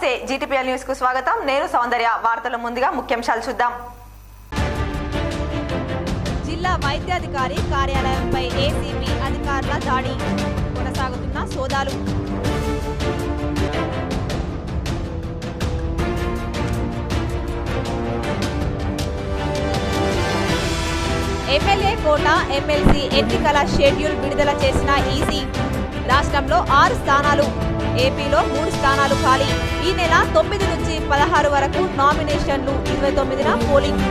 నమస్తే GTPL news కు స్వాగతం. నేను సౌందర్య. వార్తల ముందుగా ముఖ్యాంశాలు చూద్దాం. జిల్లా వైద్యాధికారి కార్యాలయంపై ఏసీపీ అధికారుల దాడి, కొనసాగుతున్న సోదాలు. ఎమ్మెల్యే కోట ఎమ్మెల్సీ ఎన్నికల షెడ్యూల్ విడుదల చేసిన ఈసీ. రాష్ట్రంలో 6 స్థానాలు, ఏపీలో 3 స్థానాలు ఖాళీ. ఈ నెల 9 నుంచి 16 వరకు నామినేషన్లు, 29న పోలింగ్.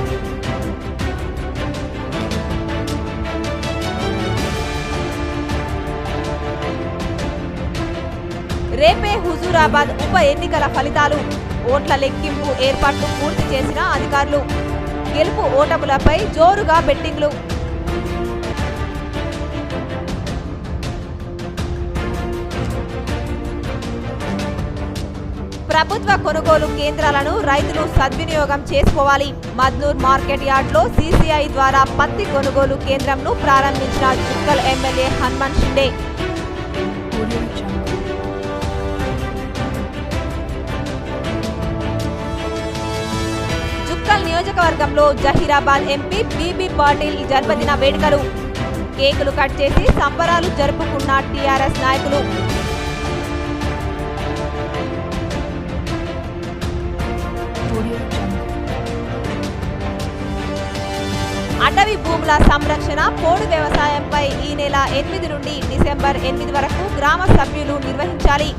రేపే హుజూరాబాద్ ఉప ఎన్నికల ఫలితాలు. ఓట్ల లెక్కింపు ఏర్పాట్లు పూర్తి చేసిన అధికారులు. గెలుపు ఓటములపై జోరుగా బెట్టింగ్లు. ప్రభుత్వ కొనుగోలు కేంద్రాలను రైతులు సద్వినియోగం చేసుకోవాలి. మద్నూర్ మార్కెట్ యార్డ్లో సీసీఐ ద్వారా పత్తి కొనుగోలు కేంద్రంను ప్రారంభించిన జుక్కల్ ఎమ్మెల్యే హనుమంత్ షిండే. జుక్కల్ నియోజకవర్గంలో జహీరాబాద్ ఎంపీ బీబీ పాటిల్ జన్మదిన వేడుకలు. కేకులు కట్ చేసి సంబరాలు జరుపుకున్న టీఆర్ఎస్ నాయకులు. అటవీ భూముల సంరక్షణ, పోడు వ్యవసాయంపై ఈ నెల 8 నుండి డిసెంబర్ 8 వరకు గ్రామ సభ్యులు నిర్వహించాలి.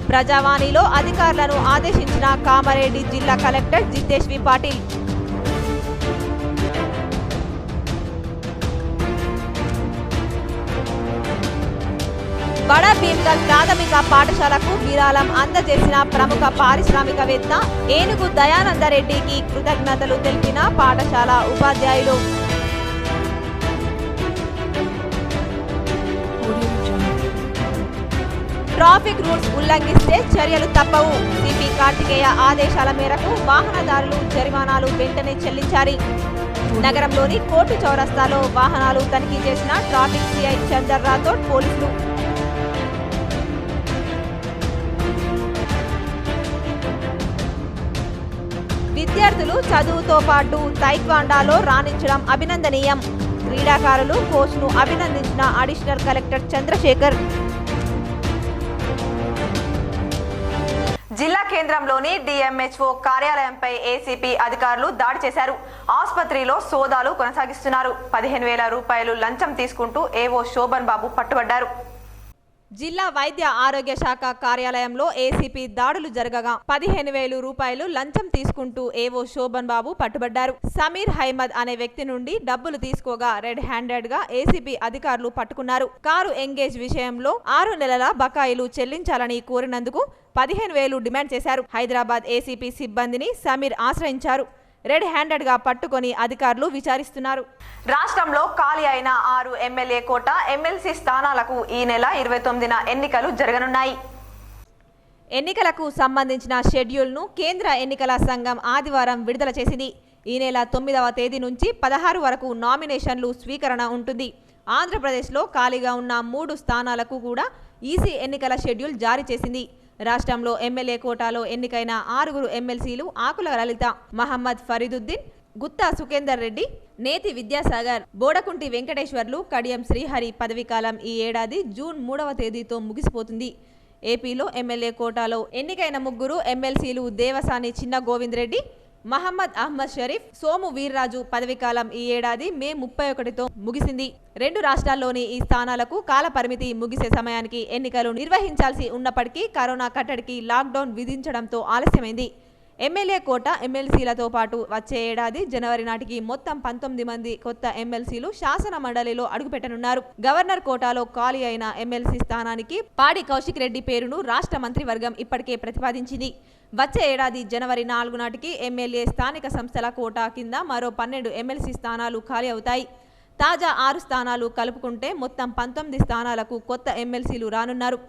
ప్రజావాణిలో అధికారులను ఆదేశించిన కామారెడ్డి జిల్లా కలెక్టర్ జితేశ్వి పాటిల్. బడా భీమ్గల్ ప్రాథమిక పాఠశాలకు విరాళం అందజేసిన ప్రముఖ పారిశ్రామికవేత్త ఏనుగు దయానందరెడ్డికి కృతజ్ఞతలు తెలిపిన పాఠశాల ఉపాధ్యాయులు. ట్రాఫిక్ రూల్స్ ఉల్లంఘిస్తే చర్యలు తప్పవు. సిపి కార్తికేయ ఆదేశాల మేరకు వాహనదారులు జరిమానాలు వెంటనే చెల్లించాలి. నగరంలోని కోర్టు చౌరస్తాలో వాహనాలు తనిఖీ చేసిన ట్రాఫిక్ సిఐ చందర్ రాథోడ్ పోలీసులు. విద్యార్థులు చదువుతో పాటు తైక్వాండాలో రాణించడం అభినందనీయం. క్రీడాకారులు కోచ్ను అభినందించిన అడిషనల్ కలెక్టర్ చంద్రశేఖర్. జిల్లా కేంద్రంలోని డిఎంహెచ్ఓ కార్యాలయంపై ఏసీపీ అధికారులు దాడి చేశారు. ఆసుపత్రిలో సోదాలు కొనసాగిస్తున్నారు. 15,000 రూపాయలు లంచం తీసుకుంటూ ఏవో శోభన్ బాబు పట్టుబడ్డారు. జిల్లా వైద్య ఆరోగ్య శాఖ కార్యాలయంలో ఏసీపీ దాడులు జరగగా 15,000 రూపాయలు లంచం తీసుకుంటూ ఏవో శోభన్ బాబు పట్టుబడ్డారు. సమీర్ హైమద్ అనే వ్యక్తి నుండి డబ్బులు తీసుకోగా రెడ్ హ్యాండెడ్ గా ఏసీపీ అధికారులు పట్టుకున్నారు. కారు ఎంగేజ్ విషయంలో 6 నెలల బకాయిలు చెల్లించాలని కోరినందుకు 15,000 డిమాండ్ చేశారు. హైదరాబాద్ ఏసీపీ సిబ్బందిని సమీర్ ఆశ్రయించారు. రెడ్ హ్యాండెడ్ గా పట్టుకొని అధికారులు విచారిస్తున్నారు. రాష్ట్రంలో ఖాళీ అయిన 6 ఎమ్మెల్యే కోట ఎమ్మెల్సీ స్థానాలకు ఈ నెల 29న ఎన్నికలు జరగనున్నాయి. ఎన్నికలకు సంబంధించిన షెడ్యూల్ను కేంద్ర ఎన్నికల సంఘం ఆదివారం విడుదల చేసింది. ఈ నెల 9వ తేదీ నుంచి 16 వరకు నామినేషన్లు స్వీకరణ ఉంటుంది. ఆంధ్రప్రదేశ్లో ఖాళీగా ఉన్న 3 స్థానాలకు కూడా ఈసీ ఎన్నికల షెడ్యూల్ జారీ చేసింది. రాష్ట్రంలో ఎమ్మెల్యే కోటాలో ఎన్నికైన 6 ఎమ్మెల్సీలు ఆకుల లలిత, మహమ్మద్ ఫరీదుద్దీన్, గుత్తా సుఖేందర్ రెడ్డి, నేతి విద్యాసాగర్, బోడకుంటి వెంకటేశ్వర్లు, కడియం శ్రీహరి పదవీకాలం ఈ ఏడాది జూన్ 3వ తేదీతో ముగిసిపోతుంది. ఏపీలో ఎమ్మెల్యే కోటాలో ఎన్నికైన 3 ఎమ్మెల్సీలు దేవసాని చిన్న గోవింద్ రెడ్డి, మహమ్మద్ అహ్మద్ షరీఫ్, సోము వీర్రాజు పదవీకాలం ఈ ఏడాది మే 31తో ముగిసింది. 2 రాష్ట్రాల్లోని ఈ స్థానాలకు కాల పరిమితి ముగిసే సమయానికి ఎన్నికలు నిర్వహించాల్సి ఉన్నప్పటికీ కరోనా కట్టడికి లాక్డౌన్ విధించడంతో ఆలస్యమైంది. ఎమ్మెల్యే కోట ఎమ్మెల్సీలతో పాటు వచ్చే ఏడాది జనవరి నాటికి మొత్తం 19 మంది కొత్త ఎమ్మెల్సీలు శాసన మండలిలో అడుగుపెట్టనున్నారు. గవర్నర్ కోటాలో ఖాళీ అయిన ఎమ్మెల్సీ స్థానానికి పాడి కౌశిక్ రెడ్డి పేరును రాష్ట్ర మంత్రివర్గం ఇప్పటికే ప్రతిపాదించింది. వచ్చే ఏడాది జనవరి 4 నాటికి ఎమ్మెల్యే స్థానిక సంస్థల కోటా కింద మరో 12 ఎమ్మెల్సీ స్థానాలు ఖాళీ అవుతాయి. తాజా 6 స్థానాలు కలుపుకుంటే మొత్తం 19 స్థానాలకు కొత్త ఎమ్మెల్సీలు రానున్నారు.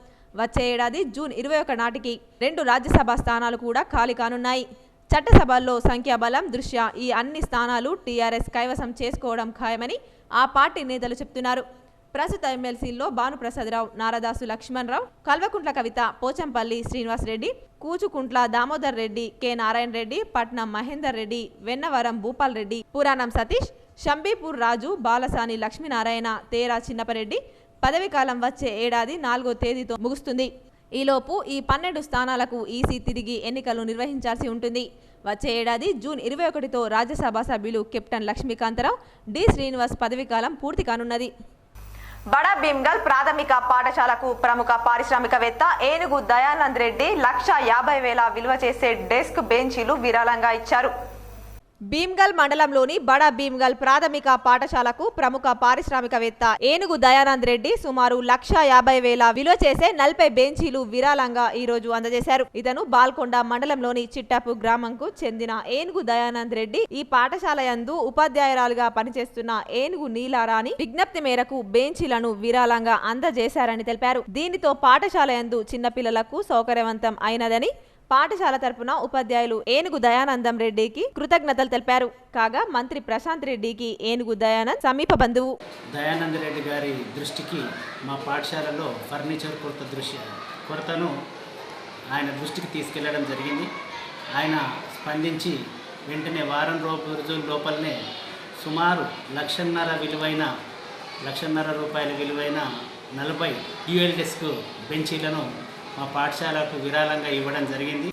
వచ్చే ఏడాది జూన్ 21 నాటికి 2 రాజ్యసభ స్థానాలు కూడా ఖాళీ కానున్నాయి. చట్టసభల్లో సంఖ్యాబలం దృష్ట్యా ఈ అన్ని స్థానాలు టీఆర్ఎస్ కైవసం చేసుకోవడం ఖాయమని ఆ పార్టీ నేతలు చెప్తున్నారు. ప్రస్తుత ఎమ్మెల్సీల్లో భానుప్రసాదరావు, నారదాసు లక్ష్మణరావు, కల్వకుంట్ల కవిత, పోచంపల్లి శ్రీనివాస్ రెడ్డి, కూచుకుంట్ల దామోదర్ రెడ్డి, కె నారాయణ రెడ్డి, పట్నం మహేందర్ రెడ్డి, వెన్నవరం భూపాల్ రెడ్డి, పురాణం సతీష్, షంబీపూర్ రాజు, బాలసాని లక్ష్మీనారాయణ, తేరా చిన్నపరెడ్డి పదవి కాలం వచ్చే ఏడాది 4వ తేదీతో ముగుస్తుంది. ఈలోపు ఈ 12 స్థానాలకు ఈసీ తిరిగి ఎన్నికలు నిర్వహించాల్సి ఉంటుంది. వచ్చే ఏడాది జూన్ 21తో రాజ్యసభ సభ్యులు కెప్టెన్ లక్ష్మీకాంతరావు, డి శ్రీనివాస్ పదవి కాలం పూర్తి కానున్నది. బడా భీమ్గల్ ప్రాథమిక పాఠశాలకు ప్రముఖ పారిశ్రామికవేత్త ఏనుగు దయానంద్ రెడ్డి 1,50,000 విలువ చేసే డెస్క్ బెంచీలు విరాళంగా ఇచ్చారు. భీమ్గల్ మండలంలోని బడా భీమ్గల్ ప్రాథమిక పాఠశాలకు ప్రముఖ పారిశ్రామికవేత్త ఏనుగు దయానంద్ రెడ్డి సుమారు 1,50,000 విలువ చేసే 40 బెంచీలు విరాళంగా ఈ రోజు అందజేశారు. ఇతను బాల్కొండ మండలంలోని చిట్టాపు గ్రామంకు చెందిన ఏనుగు దయానంద్ రెడ్డి ఈ పాఠశాల యందు ఉపాధ్యాయురాలుగా పనిచేస్తున్న ఏనుగు నీలారాణి విజ్ఞప్తి మేరకు బెంచీలను విరాళంగా అందజేశారని తెలిపారు. దీనితో పాఠశాల యందు చిన్నపిల్లలకు సౌకర్యవంతం అయినదని పాఠశాల తరపున ఉపాధ్యాయులు ఏనుగు దయానందం రెడ్డికి కృతజ్ఞతలు తెలిపారు. కాగా మంత్రి ప్రశాంత్ రెడ్డికి ఏనుగు దయానంద్ సమీప బంధువు. దయానంద్ రెడ్డి గారి దృష్టికి మా పాఠశాలలో ఫర్నిచర్ కొరతను ఆయన దృష్టికి తీసుకెళ్లడం జరిగింది. ఆయన స్పందించి వెంటనే వారం రోజుల లోపలనే సుమారు 1,50,000 రూపాయల విలువైన 40 డ్యూయల్ డెస్క్ బెంచీలను మా పాఠశాలకు విరాళంగా ఇవ్వడం జరిగింది.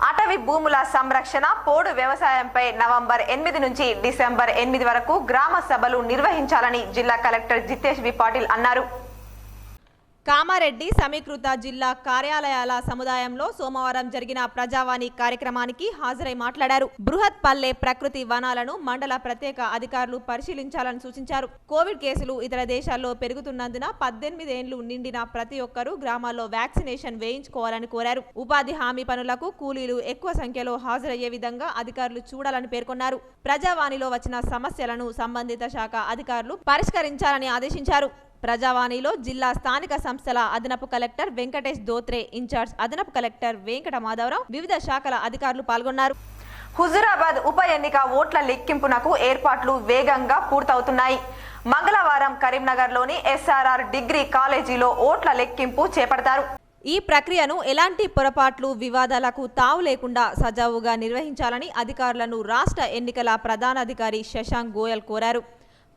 అటవీ భూముల సంరక్షణ, పోడు వ్యవసాయంపై నవంబర్ 8 నుంచి డిసెంబర్ 8 వరకు గ్రామ సభలు నిర్వహించాలని జిల్లా కలెక్టర్ జితేష్ వి పాటిల్ అన్నారు. కామారెడ్డి సమీకృత జిల్లా కార్యాలయాల సముదాయంలో సోమవారం జరిగిన ప్రజావాణి కార్యక్రమానికి హాజరై మాట్లాడారు. బృహత్ పల్లె ప్రకృతి వనాలను మండల ప్రత్యేక అధికారులు పరిశీలించాలని సూచించారు. కోవిడ్ కేసులు ఇతర దేశాల్లో పెరుగుతున్నందున 18 ఏళ్లు నిండిన ప్రతి ఒక్కరూ గ్రామాల్లో వ్యాక్సినేషన్ వేయించుకోవాలని కోరారు. ఉపాధి హామీ పనులకు కూలీలు ఎక్కువ సంఖ్యలో హాజరయ్యే విధంగా అధికారులు చూడాలని పేర్కొన్నారు. ప్రజావాణిలో వచ్చిన సమస్యలను సంబంధిత శాఖ అధికారులు పరిష్కరించాలని ఆదేశించారు. ప్రజావాణిలో జిల్లా స్థానిక సంస్థల అదనపు కలెక్టర్ వెంకటేష్ దోత్రే, ఇన్ఛార్జ్ అదనపు కలెక్టర్ వెంకట మాధవరావు, వివిధ శాఖల అధికారులు పాల్గొన్నారు. హుజూరాబాద్ ఉప ఎన్నిక ఓట్ల లెక్కింపునకు ఏర్పాట్లు వేగంగా పూర్తవుతున్నాయి. మంగళవారం కరీంనగర్లోని SRR డిగ్రీ కాలేజీలో ఓట్ల లెక్కింపు చేపడతారు. ఈ ప్రక్రియను ఎలాంటి పొరపాట్లు, వివాదాలకు తావు లేకుండా సజావుగా నిర్వహించాలని అధికారులను రాష్ట్ర ఎన్నికల ప్రధానాధికారి శశాంక్ గోయల్ కోరారు.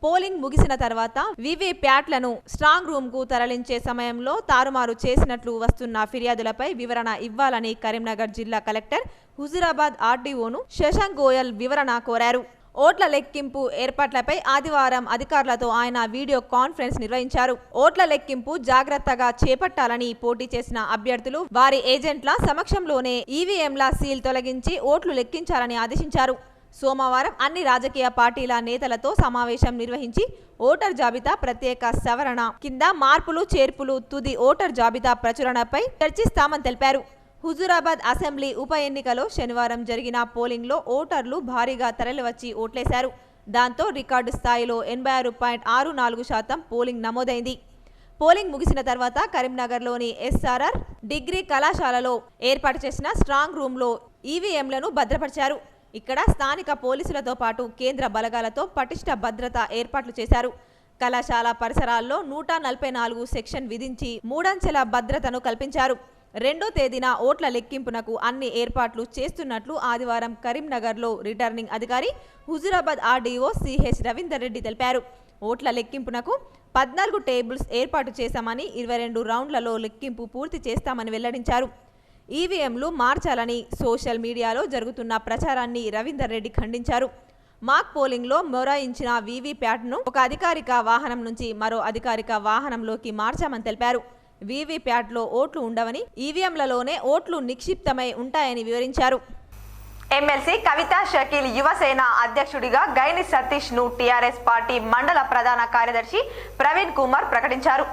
పోలింగ్ ముగిసిన తర్వాత వీవీప్యాట్లను స్ట్రాంగ్ రూమ్ కు తరలించే సమయంలో తారుమారు చేసినట్లు వస్తున్న ఫిర్యాదులపై వివరణ ఇవ్వాలని కరీంనగర్ జిల్లా కలెక్టర్ హుజూరాబాద్ ఆర్డీఓను శశాంక్ గోయల్ వివరణ కోరారు. ఓట్ల లెక్కింపు ఏర్పాట్లపై ఆదివారం అధికారులతో ఆయన వీడియో కాన్ఫరెన్స్ నిర్వహించారు. ఓట్ల లెక్కింపు జాగ్రత్తగా చేపట్టాలని పోటీ చేసిన అభ్యర్థులు వారి ఏజెంట్ల సమక్షంలోనే ఈవీఎంల సీల్ తొలగించి ఓట్లు లెక్కించాలని ఆదేశించారు. సోమవారం అన్ని రాజకీయ పార్టీల నేతలతో సమావేశం నిర్వహించి ఓటర్ జాబితా ప్రత్యేక సవరణ కింద మార్పులు చేర్పులు, తుది ఓటర్ జాబితా ప్రచురణపై చర్చిస్తామని తెలిపారు. హుజూరాబాద్ అసెంబ్లీ ఉప ఎన్నికలో శనివారం జరిగిన పోలింగ్లో ఓటర్లు భారీగా తరలివచ్చి ఓట్లేశారు. దాంతో రికార్డు స్థాయిలో 86.64% పోలింగ్ నమోదైంది. పోలింగ్ ముగిసిన తర్వాత కరీంనగర్లోని SRR డిగ్రీ కళాశాలలో ఏర్పాటు చేసిన స్ట్రాంగ్ రూమ్లో ఈవీఎంలను భద్రపరిచారు. ఇక్కడ స్థానిక పోలీసులతో పాటు కేంద్ర బలగాలతో పటిష్ట భద్రత ఏర్పాట్లు చేశారు. కళాశాల పరిసరాల్లో 144 సెక్షన్ విధించి 3 అంచెల భద్రతను కల్పించారు. 2వ తేదీన ఓట్ల లెక్కింపునకు అన్ని ఏర్పాట్లు చేస్తున్నట్లు ఆదివారం కరీంనగర్లో రిటర్నింగ్ అధికారి హుజూరాబాద్ ఆర్డీఓ సిహెచ్ రవీందర్ రెడ్డి తెలిపారు. ఓట్ల లెక్కింపునకు 14 టేబుల్స్ ఏర్పాటు చేశామని, 22 రౌండ్లలో లెక్కింపు పూర్తి చేస్తామని వెల్లడించారు. ఈవీఎంలు మార్చాలని సోషల్ మీడియాలో జరుగుతున్న ప్రచారాన్ని రవీందర్ రెడ్డి ఖండించారు. మాక్ పోలింగ్లో మొరాయించిన వీవీప్యాట్ను ఒక అధికారిక వాహనం నుంచి మరో అధికారిక వాహనంలోకి మార్చామని తెలిపారు. వీవీప్యాట్లో ఓట్లు ఉండవని, ఈవీఎంలలోనే ఓట్లు నిక్షిప్తమై ఉంటాయని వివరించారు. ఎమ్మెల్సీ కవితా షకీల్ యువసేన అధ్యక్షుడిగా గైని సతీష్ ను టీఆర్ఎస్ పార్టీ మండల ప్రధాన కార్యదర్శి ప్రవీణ్ కుమార్ ప్రకటించారు.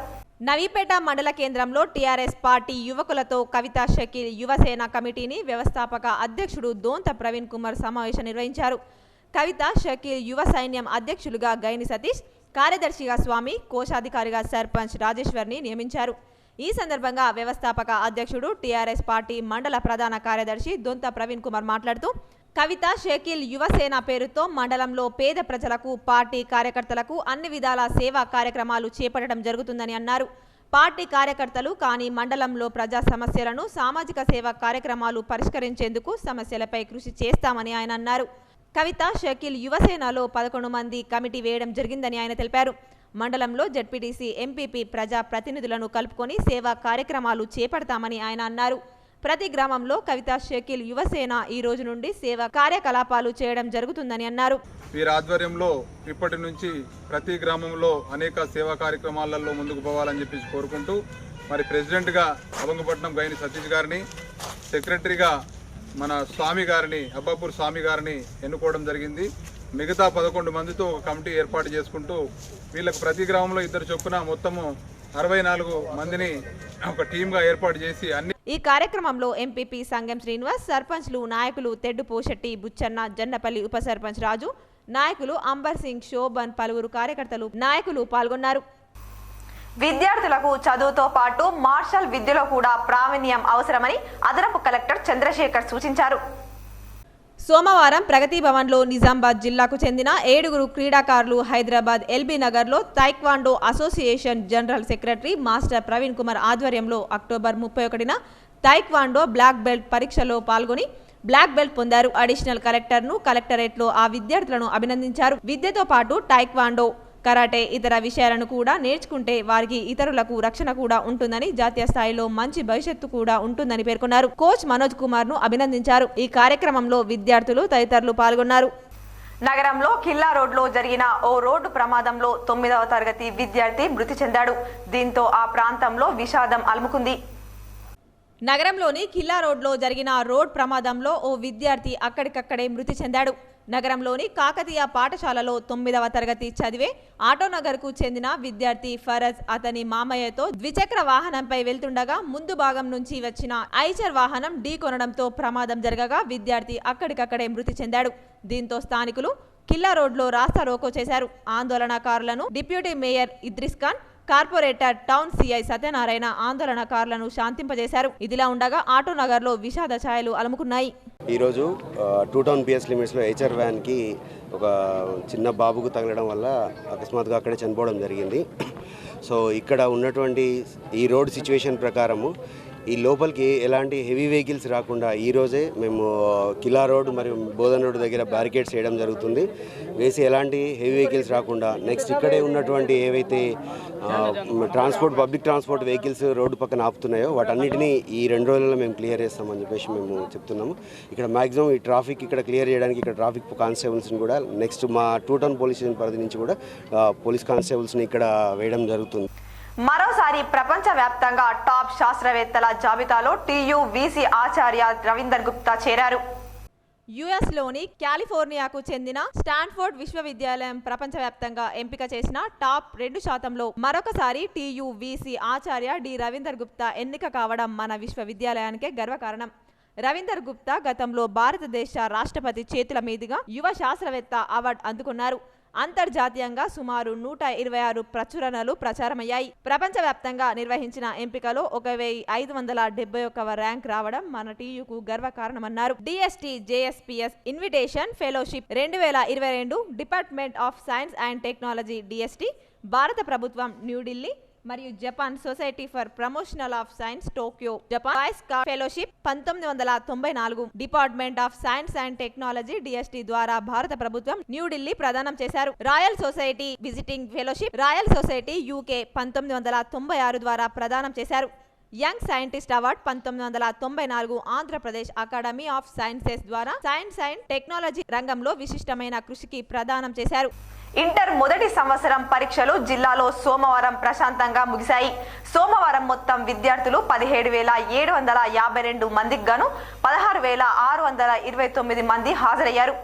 నవీపేట మండల కేంద్రంలో టీఆర్ఎస్ పార్టీ యువకులతో కవితా షకీల్ యువసేన కమిటీని వ్యవస్థాపక అధ్యక్షుడు దోంత ప్రవీణ్ కుమార్ సమావేశం నిర్వహించారు. కవితా షకీల్ యువ సైన్యం అధ్యక్షులుగా గైని సతీష్, కార్యదర్శిగా స్వామి, కోశాధికారిగా సర్పంచ్ రాజేశ్వర్ని నియమించారు. ఈ సందర్భంగా వ్యవస్థాపక అధ్యక్షుడు టీఆర్ఎస్ పార్టీ మండల ప్రధాన కార్యదర్శి దొంత ప్రవీణ్ కుమార్ మాట్లాడుతూ కవిత షకీల్ యువసేన పేరుతో మండలంలో పేద ప్రజలకు పార్టీ కార్యకర్తలకు అన్ని విధాల సేవా కార్యక్రమాలు చేపట్టడం జరుగుతుందని అన్నారు. పార్టీ కార్యకర్తలు కానీ మండలంలో ప్రజా సమస్యలను సామాజిక సేవా కార్యక్రమాలు పరిష్కరించేందుకు సమస్యలపై కృషి చేస్తామని ఆయన అన్నారు. కవిత షకీల్ యువసేనలో 11 మంది కమిటీ వేయడం జరిగిందని ఆయన తెలిపారు. మండలంలో జెడ్పీటీసీ, ఎంపీపీ ప్రజా ప్రతినిధులను కలుపుకొని సేవా కార్యక్రమాలు చేపడతామని ఆయన అన్నారు. ప్రతి గ్రామంలో కవిత షకీల్ యువసేన ఈ రోజు నుండి సేవా కార్యకలాపాలు చేయడం జరుగుతుందని అన్నారు. వీరి ఆధ్వర్యంలో ఇప్పటి నుంచి ప్రతి గ్రామంలో అనేక సేవా కార్యక్రమాలలో ముందుకు పోవాలని చెప్పి కోరుకుంటూ మరి ప్రెసిడెంట్గా అవంగపట్నం గైని సతీష్ గారిని, సెక్రటరీగా మన స్వామి గారిని, అబ్బాపూర్ స్వామి గారిని ఎన్నుకోవడం జరిగింది. మిగతా 11 మందితో ఒక కమిటీ ఏర్పాటు చేసుకుంటూ వీళ్ళకు ప్రతి గ్రామంలో 2 చొప్పున మొత్తము 64 మందిని ఒక టీమ్గా ఏర్పాటు చేసి ఈ కార్యక్రమంలో ఎంపీపీ సంగం శ్రీనివాస్, సర్పంచ్లు, నాయకులు తెడ్డు పోషెట్టి, బుచ్చన్న, జన్నపల్లి ఉప సర్పంచ్ రాజు, నాయకులు అంబర్ సింగ్, శోభన్, పలువురు కార్యకర్తలు, నాయకులు పాల్గొన్నారు. విద్యార్థులకు చదువుతో పాటు మార్షల్ విద్యలో కూడా ప్రావీణ్యం అవసరమని అదనపు కలెక్టర్ చంద్రశేఖర్ సూచించారు. సోమవారం ప్రగతి భవన్లో నిజామాబాద్ జిల్లాకు చెందిన 7 క్రీడాకారులు హైదరాబాద్ ఎల్బీ నగర్లో taekwondo association general secretary master Praveen Kumar ఆధ్వర్యంలో అక్టోబర్ 31న తైక్వాండో బ్లాక్ బెల్ట్ పరీక్షలో పాల్గొని బ్లాక్ బెల్ట్ పొందారు. అడిషనల్ కలెక్టర్ను కలెక్టరేట్లో ఆ విద్యార్థులను అభినందించారు. విద్యతో పాటు టైక్వాండో, కరాటే, ఇతర విషయాలను కూడా నేర్చుకుంటే వారికి ఇతరులకు రక్షణ కూడా ఉంటుందని, జాతీయ స్థాయిలో మంచి భవిష్యత్తు కూడా ఉంటుందని పేర్కొన్నారు. కోచ్ మనోజ్ కుమార్ ను అభినందించారు. ఈ కార్యక్రమంలో విద్యార్థులు తదితరులు పాల్గొన్నారు. నగరంలో కిల్లా రోడ్లో జరిగిన ఓ రోడ్డు ప్రమాదంలో 9వ తరగతి విద్యార్థి మృతి చెందాడు. దీంతో ఆ ప్రాంతంలో విషాదం అలుముకుంది. నగరంలోని కిల్లా రోడ్లో జరిగిన రోడ్ ప్రమాదంలో ఓ విద్యార్థి అక్కడికక్కడే మృతి చెందాడు. నగరంలోని కాకతీయ పాఠశాలలో 9వ తరగతి చదివే ఆటోనగర్కు చెందిన విద్యార్థి ఫరజ్ అతని మామయ్యతో ద్విచక్ర వాహనంపై వెళ్తుండగా ముందు భాగం నుంచి వచ్చిన ఐచర్ వాహనం ఢీకొనడంతో ప్రమాదం జరగగా విద్యార్థి అక్కడికక్కడే మృతి చెందాడు. దీంతో స్థానికులు కిల్లా రోడ్లో రాస్తా రోకో చేశారు. ఆందోళనకారులను deputy mayor Idris Khan, corporator town CI Satyanarayana ఆందోళనకారులను శాంతింపజేశారు. ఇదిలా ఉండగా ఆటోనగర్లో విషాద ఛాయలు అలుముకున్నాయి. ఈరోజు 2 టౌన్ పిఎస్ లిమిట్స్లో హెచ్ఆర్ వ్యాన్కి ఒక చిన్న బాబుకు తగలడం వల్ల అకస్మాత్తుగా అక్కడే చనిపోవడం జరిగింది. సో ఇక్కడ ఉన్నటువంటి ఈ రోడ్ సిచ్యువేషన్ ప్రకారము ఈ లోపలికి ఎలాంటి హెవీ వెహికల్స్ రాకుండా ఈరోజే మేము కిలా రోడ్ మరియు బోధన్ రోడ్ దగ్గర బ్యారికేడ్స్ వేయడం జరుగుతుంది. వేసి ఎలాంటి హెవీ వెహికల్స్ రాకుండా నెక్స్ట్ ఇక్కడే ఉన్నటువంటి ఏవైతే పబ్లిక్ ట్రాన్స్పోర్ట్ వెహికల్స్ రోడ్డు పక్కన ఆపుతున్నాయో వాటన్నిటిని ఈ 2 రోజుల్లో మేము క్లియర్ చేస్తామని చెప్పేసి మేము చెప్తున్నాము. ఇక్కడ మ్యాక్సిమం ఈ ట్రాఫిక్ ఇక్కడ క్లియర్ చేయడానికి ఇక్కడ ట్రాఫిక్ కానిస్టేబుల్స్ని కూడా నెక్స్ట్ మా 2 టౌన్ పోలీస్ స్టేషన్ పరిధి నుంచి కూడా పోలీస్ కానిస్టేబుల్స్ని ఇక్కడ వేయడం జరుగుతుంది. మరోసారి ప్రపంచ వ్యాప్తంగా టాప్ శాస్త్రవేత్తల జాబితాలో TU VC ఆచార్య రవీందర్ గుప్తా చేరారు. యుఎస్లోని కాలిఫోర్నియాకు చెందిన స్టాన్ఫోర్డ్ విశ్వవిద్యాలయం ప్రపంచవ్యాప్తంగా ఎంపిక చేసిన టాప్ 2% మరొకసారి TU VC ఆచార్య డి రవీందర్ గుప్తా ఎన్నిక కావడం మన విశ్వవిద్యాలయానికే గర్వకారణం. రవీందర్ గుప్తా గతంలో భారతదేశ రాష్ట్రపతి చేతుల మీదుగా యువ శాస్త్రవేత్త అవార్డు అందుకున్నారు. అంతర్జాతీయంగా సుమారు 126 ప్రచురణలు ప్రచారమయ్యాయి. ప్రపంచవ్యాప్తంగా నిర్వహించిన ఎంపికలో 1571వ ర్యాంక్ రావడం మన టీయూకు గర్వకారణమన్నారు. DST JSPS invitation fellowship 2022 department of science and technology DST, భారత ప్రభుత్వం న్యూఢిల్లీ మరియు Japan society for promotional of science Tokyo Japan vice fellowship 1994 department of science and technology DST ద్వారా భారత ప్రభుత్వం న్యూఢిల్లీ ప్రదానం చేశారు. Royal society visiting fellowship royal society UK 1996 ద్వారా ప్రదానం చేశారు. Young scientist award 1994 Andhra Pradesh academy of sciences ద్వారా సైన్స్ అండ్ టెక్నాలజీ రంగంలో విశిష్టమైన కృషికి ప్రదానం చేశారు. ఇంటర్ మొదటి సంవత్సరం పరీక్షలు జిల్లాలో సోమవారం ప్రశాంతంగా ముగిశాయి. సోమవారం మొత్తం విద్యార్థులు 17,752 మందికి గాను 16,629 మంది హాజరయ్యారు.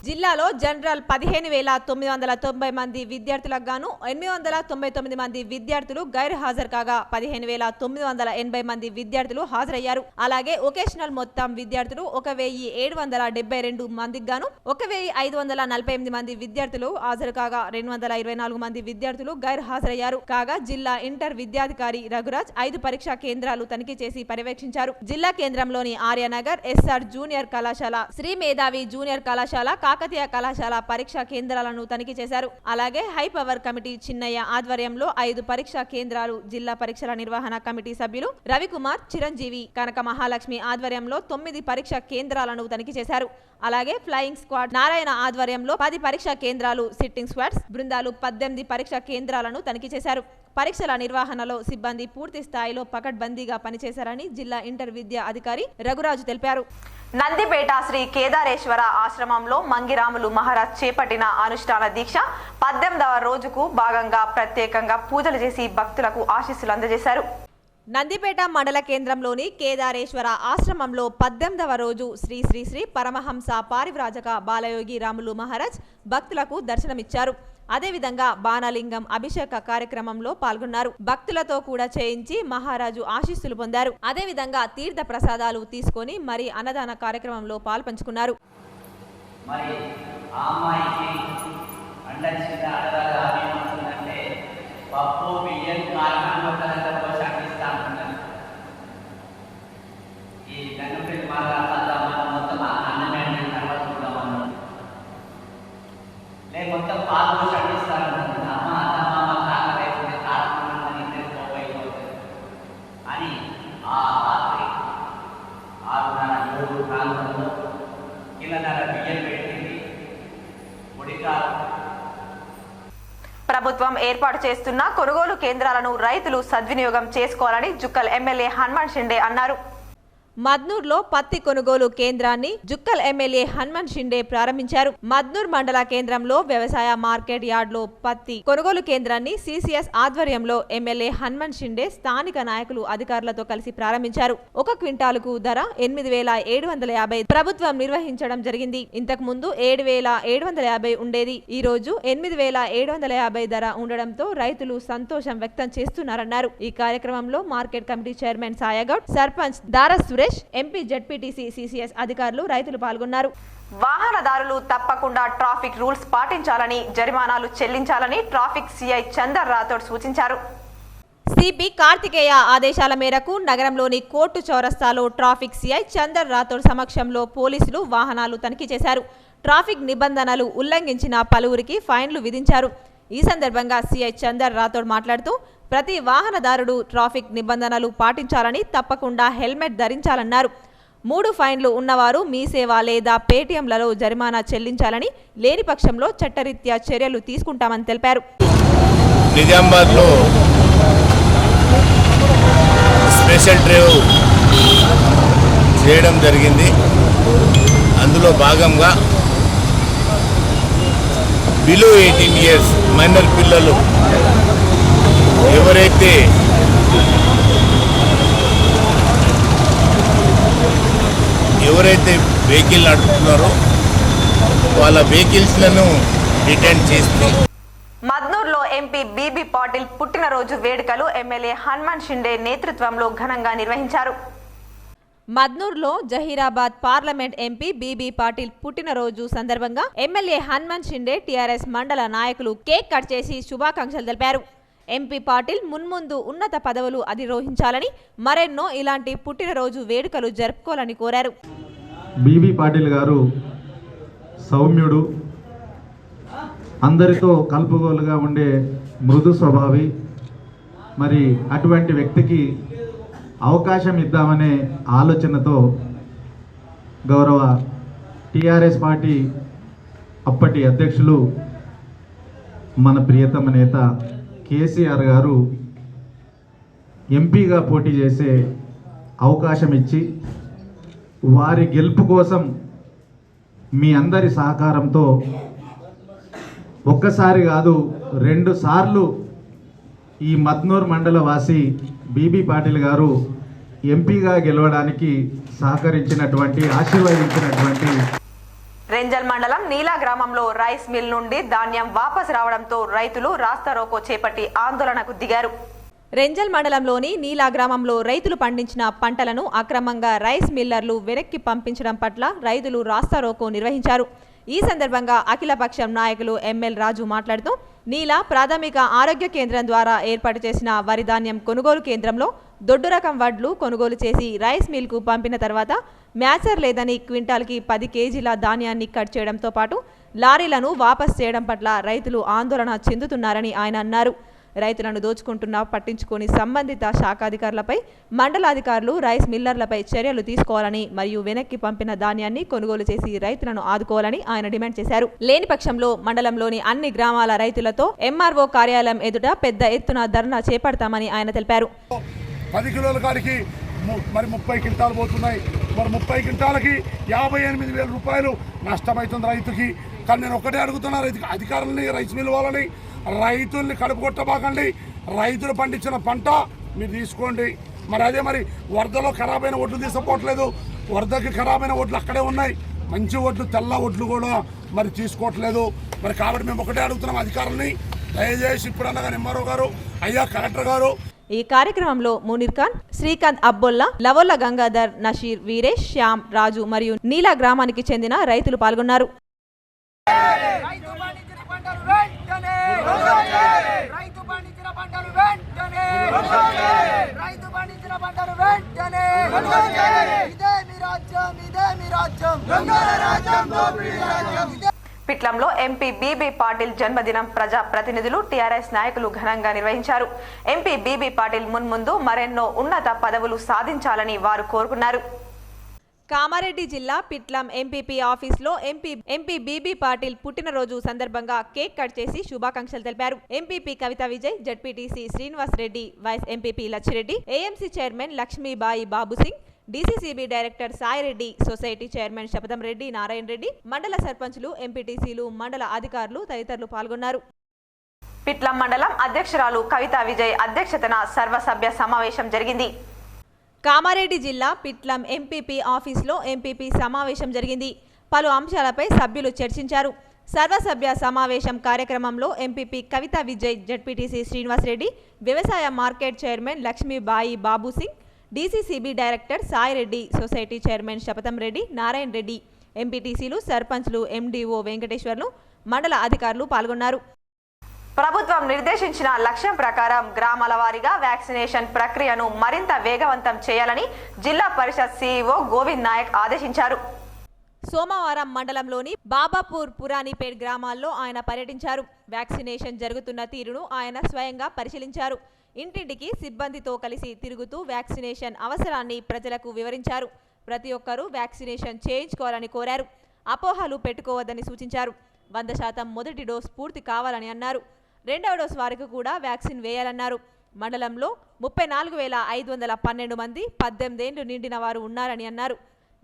జిల్లాలో జనరల్ 15,990 మంది విద్యార్థులకు గాను 899 మంది విద్యార్థులు గైర్ హాజరు కాగా 15,980 మంది విద్యార్థులు హాజరయ్యారు. అలాగే వొకేషనల్ మొత్తం విద్యార్థులు 1,772 మందికి గాను 1,548 మంది విద్యార్థులు హాజరు కాగా 224 మంది విద్యార్థులు గైర్ హాజరయ్యారు. కాగా జిల్లా ఇంటర్ విద్యాధికారి రఘురాజ్ 5 పరీక్షా కేంద్రాలు తనిఖీ చేసి పర్యవేక్షించారు. జిల్లా కేంద్రంలోని ఆర్యనగర్, ఎస్ఆర్ జూనియర్ కళాశాల, శ్రీ మేధావి జూనియర్ కళాశాల, కాకతీయ కళాశాల పరీక్షా కేంద్రాలను తనిఖీ చేశారు. అలాగే హై పవర్ కమిటీ చిన్నయ్య ఆధ్వర్యంలో 5 పరీక్షా కేంద్రాలు, జిల్లా పరీక్షల నిర్వహణ కమిటీ సభ్యులు రవికుమార్, చిరంజీవి, కనక మహాలక్ష్మి ఆధ్వర్యంలో 9 పరీక్షా కేంద్రాలను తనిఖీ చేశారు. అలాగే ఫ్లయింగ్ స్క్వాడ్ నారాయణ ఆధ్వర్యంలో 10 పరీక్షా కేంద్రాలు, సిట్టింగ్ స్క్వాడ్స్ బృందాలు 18 పరీక్షా కేంద్రాలను తనిఖీ చేశారు. పరీక్షల నిర్వహణలో సిబ్బంది పూర్తి స్థాయిలో పకడ్బందీగా పనిచేశారని జిల్లా ఇంటర్ విద్యా అధికారి రఘురాజు తెలిపారు. నందిపేట శ్రీ కేదారేశ్వర ఆశ్రమంలో మంగిరాములు మహారాజ్ చేపట్టిన అనుష్ఠాన దీక్ష 18వ రోజుకు భాగంగా ప్రత్యేకంగా పూజలు చేసి భక్తులకు ఆశీస్సులు అందజేశారు. నందిపేట మండల కేంద్రంలోని కేదారేశ్వర ఆశ్రమంలో 18వ రోజు శ్రీ శ్రీ శ్రీ పరమహంస పారివ్రాజక బాలయోగి రాములు మహారాజ్ భక్తులకు దర్శనమిచ్చారు. అదేవిధంగా బాణలింగం అభిషేక కార్యక్రమంలో పాల్గొన్నారు. భక్తులతో కూడా చేయించి మహారాజు ఆశీస్సులు పొందారు. అదేవిధంగా తీర్థ ప్రసాదాలు తీసుకొని మరి అన్నదాన కార్యక్రమంలో పాల్పంచుకున్నారు. మరి ఆ అమ్మాయికి అండర్చిన అడగాలి ఏమవుతుందంటే పప్పు బియ్యం కారణం పోషిస్తాను. ఈ గణపతి మొత్తం అన్నమే తర్వాత కూడా మనం మొత్తం పాలు పోసి అందిస్తాను. అమ్మ అమ్మ కాకరైతే కారణం ఇద్దరు పోయిపోతుంది అని ఆ రాత్రి 6:30 ప్రాంతంలో కిలోన్నర బియ్యం పెట్టింది. ఉడికారు. ప్రభుత్వం ఏర్పాటు చేస్తున్న కొనుగోలు కేంద్రాలను రైతులు సద్వినియోగం చేసుకోవాలని జుక్కల్ ఎమ్మెల్యే హనుమంత్ షిండే అన్నారు. మద్నూర్లో పత్తి కొనుగోలు కేంద్రాన్ని జుక్కల్ ఎమ్మెల్యే హనుమంత్ షిండే ప్రారంభించారు. మద్నూర్ మండల కేంద్రంలో వ్యవసాయ మార్కెట్ యార్డ్లో పత్తి కొనుగోలు కేంద్రాన్ని సిసిఎస్ ఆధ్వర్యంలో ఎమ్మెల్యే హనుమంత్ షిండే స్థానిక నాయకులు అధికారులతో కలిసి ప్రారంభించారు. 1 క్వింటాలుకు ధర 8,750 ప్రభుత్వం నిర్వహించడం జరిగింది. ఇంతకు ముందు 7,750 ఉండేది. ఈ రోజు 8,750 ధర ఉండడంతో రైతులు సంతోషం వ్యక్తం చేస్తున్నారన్నారు. ఈ కార్యక్రమంలో market committee chairman Sayagoud, sarpanch దారా సురేష్, ఎంపీ జెడ్పీటీసీ సిసిఎస్ అధికారులు, రైతులు పాల్గొన్నారు. వాహనదారులు తప్పకుండా ట్రాఫిక్ రూల్స్ పాటించాలని, జరిమానాలు చెల్లించాలని ట్రాఫిక్ సిఐ చందర్ రాథోడ్ సూచించారు. సిపి కార్తికేయ ఆదేశాల మేరకు నగరంలోని కోర్టు చౌరస్తాలో ట్రాఫిక్ సిఐ చందర్ రాథోడ్ సమక్షంలో పోలీసులు వాహనాలు తనిఖీ చేశారు. ట్రాఫిక్ నిబంధనలు ఉల్లంఘించిన పలువురికి ఫైన్లు విధించారు. ఈ సందర్భంగా సిఐ చందర్ రాథోడ్ మాట్లాడుతూ ప్రతి వాహనదారుడు ట్రాఫిక్ నిబంధనలు పాటించాలని, తప్పకుండా హెల్మెట్ ధరించాలన్నారు. 3 ఫైన్లు ఉన్నవారు మీ సేవ లేదా పేటీఎంలలో జరిమానా చెల్లించాలని, లేని పక్షంలో చట్టరీత్యా చర్యలు తీసుకుంటామని తెలిపారు. నిజామాబాద్లో స్పెషల్ డ్రైవ్ చేయడం జరిగింది. అందులో భాగంగా బిలో 18 ఇయర్స్ మైనర్ పిల్లలు ఎవరైతే వెహికల్ నడుపుతున్నారో వాళ్ళ వెహికల్స్లను డిటైన్ చేసి మద్నూర్లో ఎంపీ బీబీ పాటిల్ పుట్టినరోజు వేడుకలు ఎమ్మెల్యే హనుమంత్ షిండే నేతృత్వంలో ఘనంగా నిర్వహించారు. మద్నూర్లో Zaheerabad parliament MP BB Patil పుట్టినరోజు సందర్భంగా ఎమ్మెల్యే హనుమంత్ షిండే టీఆర్ఎస్ మండల నాయకులు కేక్ కట్ చేసి శుభాకాంక్షలు తెలిపారు. ఎంపీ పాటిల్ మున్ముందు ఉన్నత పదవులు అధిరోహించాలని, మరెన్నో ఇలాంటి పుట్టినరోజు వేడుకలు జరుపుకోవాలని కోరారు. బీబీ పాటిల్ గారు సౌమ్యుడు, అందరితో కలుపుగోలుగా ఉండే మృదు స్వభావి. మరి అటువంటి వ్యక్తికి అవకాశం ఇద్దామనే ఆలోచనతో గౌరవ టీఆర్ఎస్ పార్టీ అప్పటి అధ్యక్షులు మన ప్రియతమ నేత కేసీఆర్ గారు ఎంపీగా పోటీ చేసే అవకాశం ఇచ్చి వారి గెలుపు కోసం మీ అందరి సహకారంతో ఒక్కసారి కాదు 2 సార్లు ఈ మద్నూర్ మండల వాసి బీబీ పాటిల్ గారు ఎంపీగా గెలవడానికి సహకరించినటువంటి, ఆశీర్వదించినటువంటి రెంజల్ మండలం నీలా గ్రామంలో రైస్ మిల్ నుండి ధాన్యం వాపసు రావడంతో రైతులు రాస్తారోకో చేపట్టి ఆందోళనకు దిగారు. రెంజల్ మండలంలోని నీలా గ్రామంలో రైతులు పండించిన పంటలను అక్రమంగా రైస్ మిల్లర్లు వెనక్కి పంపించడం పట్ల రైతులు రాస్తారోకో నిర్వహించారు. ఈ సందర్భంగా అఖిలపక్షం నాయకులు ఎంఎల్ రాజు మాట్లాడుతూ నీలా ప్రాథమిక ఆరోగ్య కేంద్రం ద్వారా ఏర్పాటు చేసిన వరి ధాన్యం కొనుగోలు కేంద్రంలో దొడ్డు రకం వడ్లు కొనుగోలు చేసి రైస్ మిల్కు పంపిన తర్వాత మ్యాచర్ లేదని క్వింటాల్కి 10 కేజీల ధాన్యాన్ని కట్ చేయడంతో పాటు లారీలను వాపస్ చేయడం పట్ల రైతులు ఆందోళన చెందుతున్నారని ఆయన అన్నారు. రైతులను దోచుకుంటున్నా పట్టించుకొని సంబంధిత శాఖాధికారులపై మండలాధికారులు రైస్ మిల్లర్లపై చర్యలు తీసుకోవాలని మరియు వెనక్కి పంపిన ధాన్యాన్ని కొనుగోలు చేసి రైతులను ఆదుకోవాలని ఆయన డిమాండ్ చేశారు. లేని పక్షంలో మండలంలోని అన్ని గ్రామాల రైతులతో ఎంఆర్ఓ కార్యాలయం ఎదుట పెద్ద ఎత్తున ధర్నా చేపడతామని ఆయన తెలిపారు. 10 కిలోల కాడికి మరి 30 క్వింటాలు పోతున్నాయి. మరి 30 క్వింటాలకి 58,000 రూపాయలు నష్టమవుతుంది రైతుకి. కానీ నేను ఒకటే అడుగుతున్నా, రైతుకి అధికారులని, రైస్ మిల్ వాళ్ళని, రైతుల్ని కడుపు కొట్టబాకండి. రైతులు పండించిన పంట మీరు తీసుకోండి. మరి అదే మరి వరదలో ఖరాబైన ఒడ్లు తీసుకోవట్లేదు. వరదకి ఖరాబైన ఒడ్లు అక్కడే ఉన్నాయి. మంచి ఒడ్లు, తెల్ల ఒడ్లు కూడా మరి తీసుకోవట్లేదు. మరి కాబట్టి మేము ఒకటే అడుగుతున్నాం అధికారులని, దయచేసి ఇప్పుడన్నా కానీ ఎంఆర్ఓ గారు, అయ్యా కలెక్టర్ గారు. ఈ కార్యక్రమంలో మునీర్ ఖాన్, శ్రీకాంత్ అబ్బొల్లా, లవోల్ల గంగాధర్, నషీర్, వీరేష్, శ్యామ్, రాజు మరియు నీలా గ్రామానికి చెందిన రైతులు పాల్గొన్నారు. పిట్లంలో ఎంపీ బీబీ పాటిల్ జన్మదినం ప్రజా ప్రతినిధులు, టీఆర్ఎస్ నాయకులు ఘనంగా నిర్వహించారు. ఎంపీ బీబీ పాటిల్ మున్ముందు మరెన్నో ఉన్నత పదవులు సాధించాలని వారు కోరుకున్నారు. కామారెడ్డి జిల్లా పిట్లం ఎంపీపీ ఆఫీస్లో ఎంపీ బీబీ పాటిల్ పుట్టినరోజు సందర్భంగా కేక్ కట్ చేసి శుభాకాంక్షలు తెలిపారు. MPP Kavitha Vijay, ZPTC Srinivas Reddy, vice MPP Lachireddy, AMC chairman Lakshmibai Babusingh, DCCB director Saireddy, society chairman Shapatham Reddy, Narayana Reddy, మండల సర్పంచులు, ఎంపీటీసీలు, మండల అధికారులు తదితరులు పాల్గొన్నారు. పిట్లం మండలం అధ్యక్షురాలు కవిత విజయ్ అధ్యక్షతన సర్వసభ్య సమావేశం జరిగింది. కామారెడ్డి జిల్లా పిట్లం ఎంపీపీ ఆఫీస్లో ఎంపీపీ సమావేశం జరిగింది. పలు అంశాలపై సభ్యులు చర్చించారు. సర్వసభ్య సమావేశం కార్యక్రమంలో ఎంపీపీ కవిత విజయ్, జడ్పీటీసీ శ్రీనివాస్ రెడ్డి, వ్యవసాయ market chairman Lakshmibai Babusingh, DCCB director Saireddy, society chairman Shapatham Reddy, Narayana Reddy, ఎంపీటీసీలు, సర్పంచ్లు, ఎండీఓ వెంకటేశ్వర్లు, మండల అధికారులు పాల్గొన్నారు. ప్రభుత్వం నిర్దేశించిన లక్ష్యం ప్రకారం గ్రామాల వారీగా వ్యాక్సినేషన్ ప్రక్రియను మరింత వేగవంతం చేయాలని జిల్లా పరిషత్ సీఈఓ గోవింద్ నాయక్ ఆదేశించారు. సోమవారం మండలంలోని బాబాపూర్, పురాణిపేట్ గ్రామాల్లో ఆయన పర్యటించారు. వ్యాక్సినేషన్ జరుగుతున్న తీరును ఆయన స్వయంగా పరిశీలించారు. ఇంటింటికి సిబ్బందితో కలిసి తిరుగుతూ వ్యాక్సినేషన్ అవసరాన్ని ప్రజలకు వివరించారు. ప్రతి ఒక్కరూ వ్యాక్సినేషన్ చేయించుకోవాలని కోరారు. అపోహలు పెట్టుకోవద్దని సూచించారు. 100% మొదటి డోస్ పూర్తి కావాలని అన్నారు. రెండవ డోస్ వారికి కూడా వ్యాక్సిన్ వేయాలన్నారు. మండలంలో 34,512 మంది 18 ఏళ్లు నిండిన వారు ఉన్నారని అన్నారు.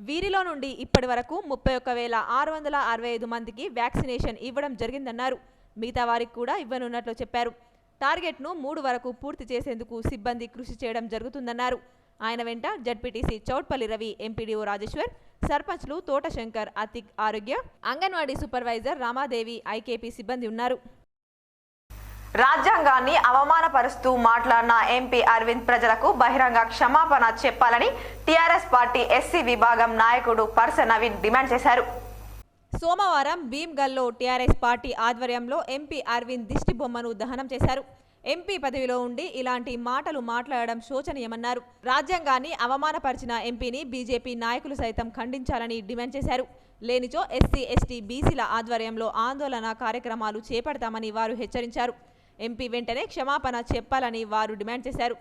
వీరిలో నుండి ఇప్పటి వరకు 31,665 మందికి వ్యాక్సినేషన్ ఇవ్వడం జరిగిందన్నారు. మిగతా వారికి కూడా ఇవ్వనున్నట్లు చెప్పారు. టార్గెట్ను 3 వరకు పూర్తి చేసేందుకు సిబ్బంది కృషి చేయడం జరుగుతుందన్నారు. ఆయన వెంట జడ్పీటీసీ చౌట్పల్లి రవి, ఎంపీడీఓ రాజేశ్వర్, సర్పంచ్లు తోట శంకర్, అతిక్, ఆరోగ్య, అంగన్వాడీ సూపర్వైజర్ రామాదేవి, ఐకేపీ సిబ్బంది ఉన్నారు. రాజ్యాంగాన్ని అవమానపరుస్తూ మాట్లాడిన ఎంపీ అరవింద్ ప్రజలకు బహిరంగ క్షమాపణ చెప్పాలని టీఆర్ఎస్ పార్టీ ఎస్సీ విభాగం నాయకుడు పర్స నవీన్ డిమాండ్ చేశారు. సోమవారం భీమ్గల్లో టీఆర్ఎస్ పార్టీ ఆధ్వర్యంలో ఎంపీ అరవింద్ దిష్టి బొమ్మను దహనం చేశారు. ఎంపీ పదవిలో ఉండి ఇలాంటి మాటలు మాట్లాడడం శోచనీయమన్నారు. రాజ్యాంగాన్ని అవమానపరిచిన ఎంపీని బీజేపీ నాయకులు సైతం ఖండించాలని డిమాండ్ చేశారు. లేనిచో ఎస్సీ, ఎస్టీ, బీసీల ఆధ్వర్యంలో ఆందోళన కార్యక్రమాలు చేపడతామని వారు హెచ్చరించారు. ఎంపీ వెంటనే క్షమాపణ చెప్పాలని వారు డిమాండ్ చేశారు.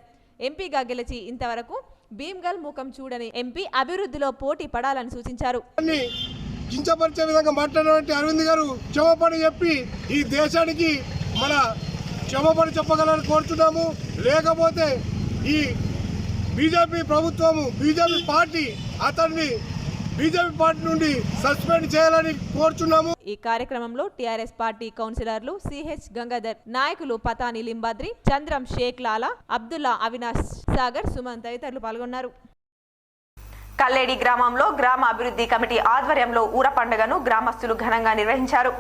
ఎంపీగా గెలిచి ఇంతవరకు భీమ్గల్ ముఖం చూడని ఎంపీ అభివృద్ధిలో పోటీ పడాలని సూచించారు. కించపరిచే విధంగా మాట్లాడినటువంటి అరవింద్ గారు క్షమాపణ చెప్పి ఈ దేశానికి మన క్షమాపణ చెప్పగలని కోరుతున్నాము. లేకపోతే ఈ బీజేపీ ప్రభుత్వము, బీజేపీ పార్టీ అతన్ని బీజేపీ పార్టీ నుండి సస్పెండ్ చేయాలని కోరుచున్నాము. ఈ కార్యక్రమంలో టీఆర్ఎస్ పార్టీ కౌన్సిలర్లు సిహెచ్ గంగాధర్, నాయకులు పతాని లింబాద్రి, చంద్రం, షేక్ లాలా, అబ్దుల్లా, అవినాష్ సాగర్, సుమన్ తదితరులు పాల్గొన్నారు. కల్లేడి గ్రామంలో గ్రామ అభివృద్ధి కమిటీ ఆధ్వర్యంలో ఊర పండుగను గ్రామస్తులు ఘనంగా నిర్వహించారు.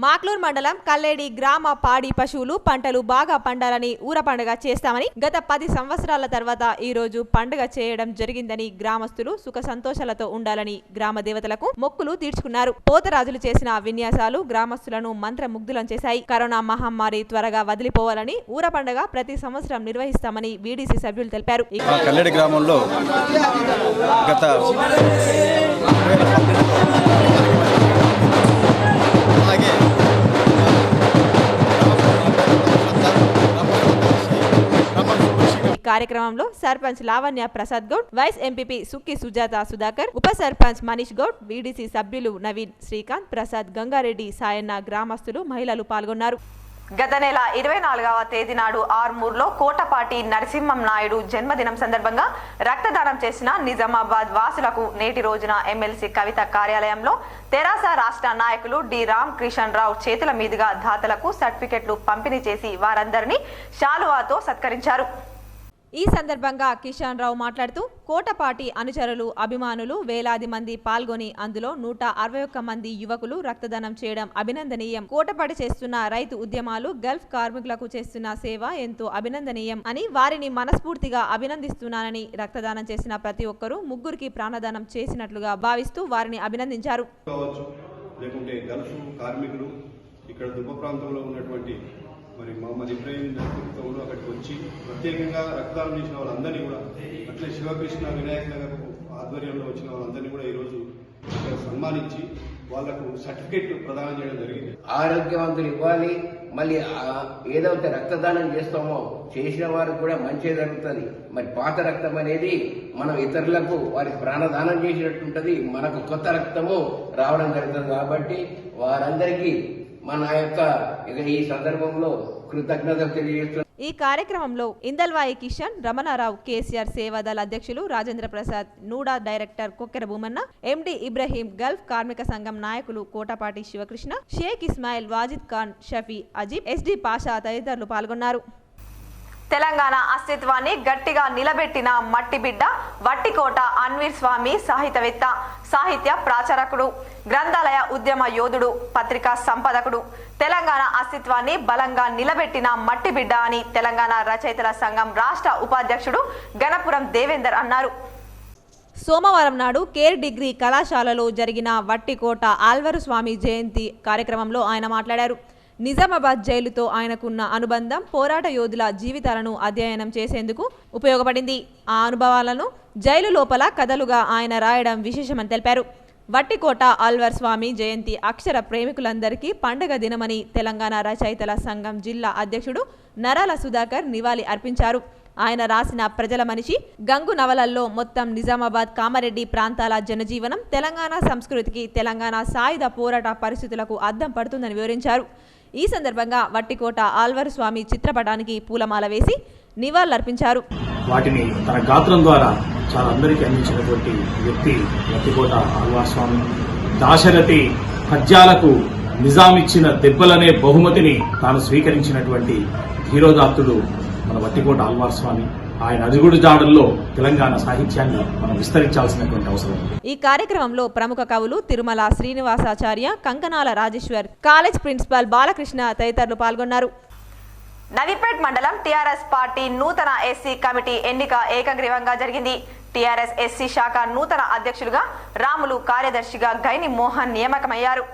మాక్లూర్ మండలం కల్లేడి గ్రామ పాడి పశువులు పంటలు బాగా పండాలని ఊర పండుగ చేస్తామని గత 10 సంవత్సరాల తర్వాత ఈ రోజు పండుగ చేయడం జరిగిందని గ్రామస్తులు సుఖ సంతోషాలతో ఉండాలని గ్రామ దేవతలకు మొక్కులు తీర్చుకున్నారు. పోతరాజులు చేసిన విన్యాసాలు గ్రామస్తులను మంత్రముగ్ధులం చేశాయి. కరోనా మహమ్మారి త్వరగా వదిలిపోవాలని ఊర పండుగ ప్రతి సంవత్సరం నిర్వహిస్తామని వీడీసీ సభ్యులు తెలిపారు. కల్లేడి గ్రామంలో గత కార్యక్రమంలో సర్పంచ్ లావణ్య ప్రసాద్ గౌడ్, వైస్ ఎంపీపీ సుక్కి సుజాత సుధాకర్, ఉప సర్పంచ్ మనీష్ గౌడ్, వీడీసీ సభ్యులు నవీన్, శ్రీకాంత్, ప్రసాద్, గంగారెడ్డి, సాయన్న, గ్రామస్తులు, మహిళలు పాల్గొన్నారు. గత నెల 24వ తేదీ నాడు ఆర్మూర్లో కోటపాటి నరసింహం నాయుడు జన్మదినం సందర్భంగా రక్తదానం చేసిన నిజామాబాద్ వాసులకు నేటి రోజున ఎమ్మెల్సీ కవిత కార్యాలయంలో తెరాస రాష్ట్ర నాయకులు డి రామ్ కిషన్ రావు చేతుల మీదుగా దాతలకు సర్టిఫికెట్లు పంపిణీ చేసి వారందరినీ శాలువాతో సత్కరించారు. ఈ సందర్భంగా కిషన్ రావు మాట్లాడుతూ కోటపాటి అనుచరులు, అభిమానులు వేలాది మంది పాల్గొని అందులో 161 మంది యువకులు రక్తదానం చేయడం అభినందనీయం. కోటపాటి చేస్తున్న రైతు ఉద్యమాలు, గల్ఫ్ కార్మికులకు చేస్తున్న సేవ ఎంతో అభినందనీయం అని వారిని మనస్ఫూర్తిగా అభినందిస్తున్నానని, రక్తదానం చేసిన ప్రతి ఒక్కరూ ముగ్గురికి ప్రాణదానం చేసినట్లుగా భావిస్తూ వారిని అభినందించారు. లేకుంటే గల్ఫ్ కార్మికులు ఇక్కడ దుబ్బ ప్రాంతంలో ఉన్నటువంటి మరి మహమ్మద్ ఇబ్రాహీం నేతృత్వంలో అక్కడికి వచ్చి ప్రత్యేకంగా రక్తదానం చేసిన వాళ్ళందరినీ కూడా, అట్లే శివకృష్ణ వినాయక నగర్ ఆధ్వర్యంలో వచ్చిన వాళ్ళందరినీ కూడా ఈరోజు ఇక్కడ సన్మానించి వాళ్లకు సర్టిఫికేట్ ప్రదానం చేయడం జరిగింది. ఆరోగ్యవంతులు ఇవ్వాలి. మళ్ళీ ఏదైతే రక్తదానం చేస్తామో చేసిన వారికి కూడా మంచి జరుగుతుంది. మరి పాత రక్తం అనేది మనం ఇతరులకు వారి ప్రాణదానం చేసినట్టుంటది, మనకు కొత్త రక్తము రావడం జరుగుతుంది. కాబట్టి వారందరికీ మన యొక్క ఈ సందర్భంలో కృతజ్ఞతలు తెలియజేస్తున్నాం. ఈ కార్యక్రమంలో ఇందల్వాయి కిషన్, రమణారావు, కేసీఆర్ సేవాదళ అధ్యక్షులు రాజేంద్ర ప్రసాద్, నూడా డైరెక్టర్ కొక్కెర భూమన్న, ఎండి ఇబ్రహీం, గల్ఫ్ కార్మిక సంఘం నాయకులు కోటపాటి శివకృష్ణ, షేక్ ఇస్మాయిల్, వాజిద్ ఖాన్, షఫీ, అజీబ్, ఎస్డి పాషా తదితరులు పాల్గొన్నారు. తెలంగాణ అస్తిత్వాన్ని గట్టిగా నిలబెట్టిన మట్టి బిడ్డ వట్టికోట అన్వీర్ స్వామి సాహిత్యవేత్త, సాహిత్య ప్రాచారకుడు, గ్రంథాలయ ఉద్యమ యోధుడు, పత్రికా సంపాదకుడు, తెలంగాణ అస్తిత్వాన్ని బలంగా నిలబెట్టిన మట్టి బిడ్డ అని తెలంగాణ రచయితల సంఘం రాష్ట్ర ఉపాధ్యక్షుడు గణపురం దేవేందర్ అన్నారు. సోమవారం నాడు కేర్ డిగ్రీ కళాశాలలో జరిగిన వట్టికోట ఆల్వరు స్వామి జయంతి కార్యక్రమంలో ఆయన మాట్లాడారు. నిజామాబాద్ జైలుతో ఆయనకున్న అనుబంధం పోరాట యోధుల జీవితాలను అధ్యయనం చేసేందుకు ఉపయోగపడింది. ఆ అనుభవాలను జైలు లోపల కథలుగా ఆయన రాయడం విశేషమని తెలిపారు. వట్టికోట ఆల్వర్ స్వామి జయంతి అక్షర ప్రేమికులందరికీ పండుగ దినమని తెలంగాణ రచయితల సంఘం జిల్లా అధ్యక్షుడు నరాల సుధాకర్ నివాళి అర్పించారు. ఆయన రాసిన ప్రజల మనిషి, గంగు నవలల్లో మొత్తం నిజామాబాద్, కామారెడ్డి ప్రాంతాల జనజీవనం, తెలంగాణ సంస్కృతికి, తెలంగాణ సాయుధ పోరాట పరిస్థితులకు అద్దం పడుతుందని వివరించారు. ఈ సందర్భంగా వట్టికోట ఆల్వరు స్వామి చిత్రపటానికి పూలమాల వేసి నివాళులర్పించారు. వాటిని తన గాత్రం ద్వారా చాలా అందరికీ అందించినటువంటి వ్యక్తి వట్టికోట ఆల్వార్ స్వామి. దాశరథి పద్యాలకు నిజాం ఇచ్చిన దెబ్బలనే బహుమతిని తాను స్వీకరించినటువంటి ధీరోదాత్తుడు మన వట్టికోట ఆల్వార్ స్వామి. ఆయన అడుగుడు జాడల్లో తెలంగాణ సాహిత్యాన్ని మనం విస్తరించాల్సినటువంటి అవసరం ఉంది. ఈ కార్యక్రమంలో ప్రముఖ కవులు తిరుమల శ్రీనివాసాచార్య, కంకనాల రాజేశ్వర్, కాలేజ్ ప్రిన్సిపాల్ బాలకృష్ణ తదితరులు పాల్గొన్నారు. నవీపేట్ మండలం టీఆర్ఎస్ పార్టీ నూతన ఎస్సీ కమిటీ ఎన్నిక ఏకగ్రీవంగా జరిగింది. టీఆర్ఎస్ ఎస్సీ శాఖ నూతన అధ్యక్షులుగా రాములు, కార్యదర్శిగా గైని మోహన్ నియామకమయ్యారు.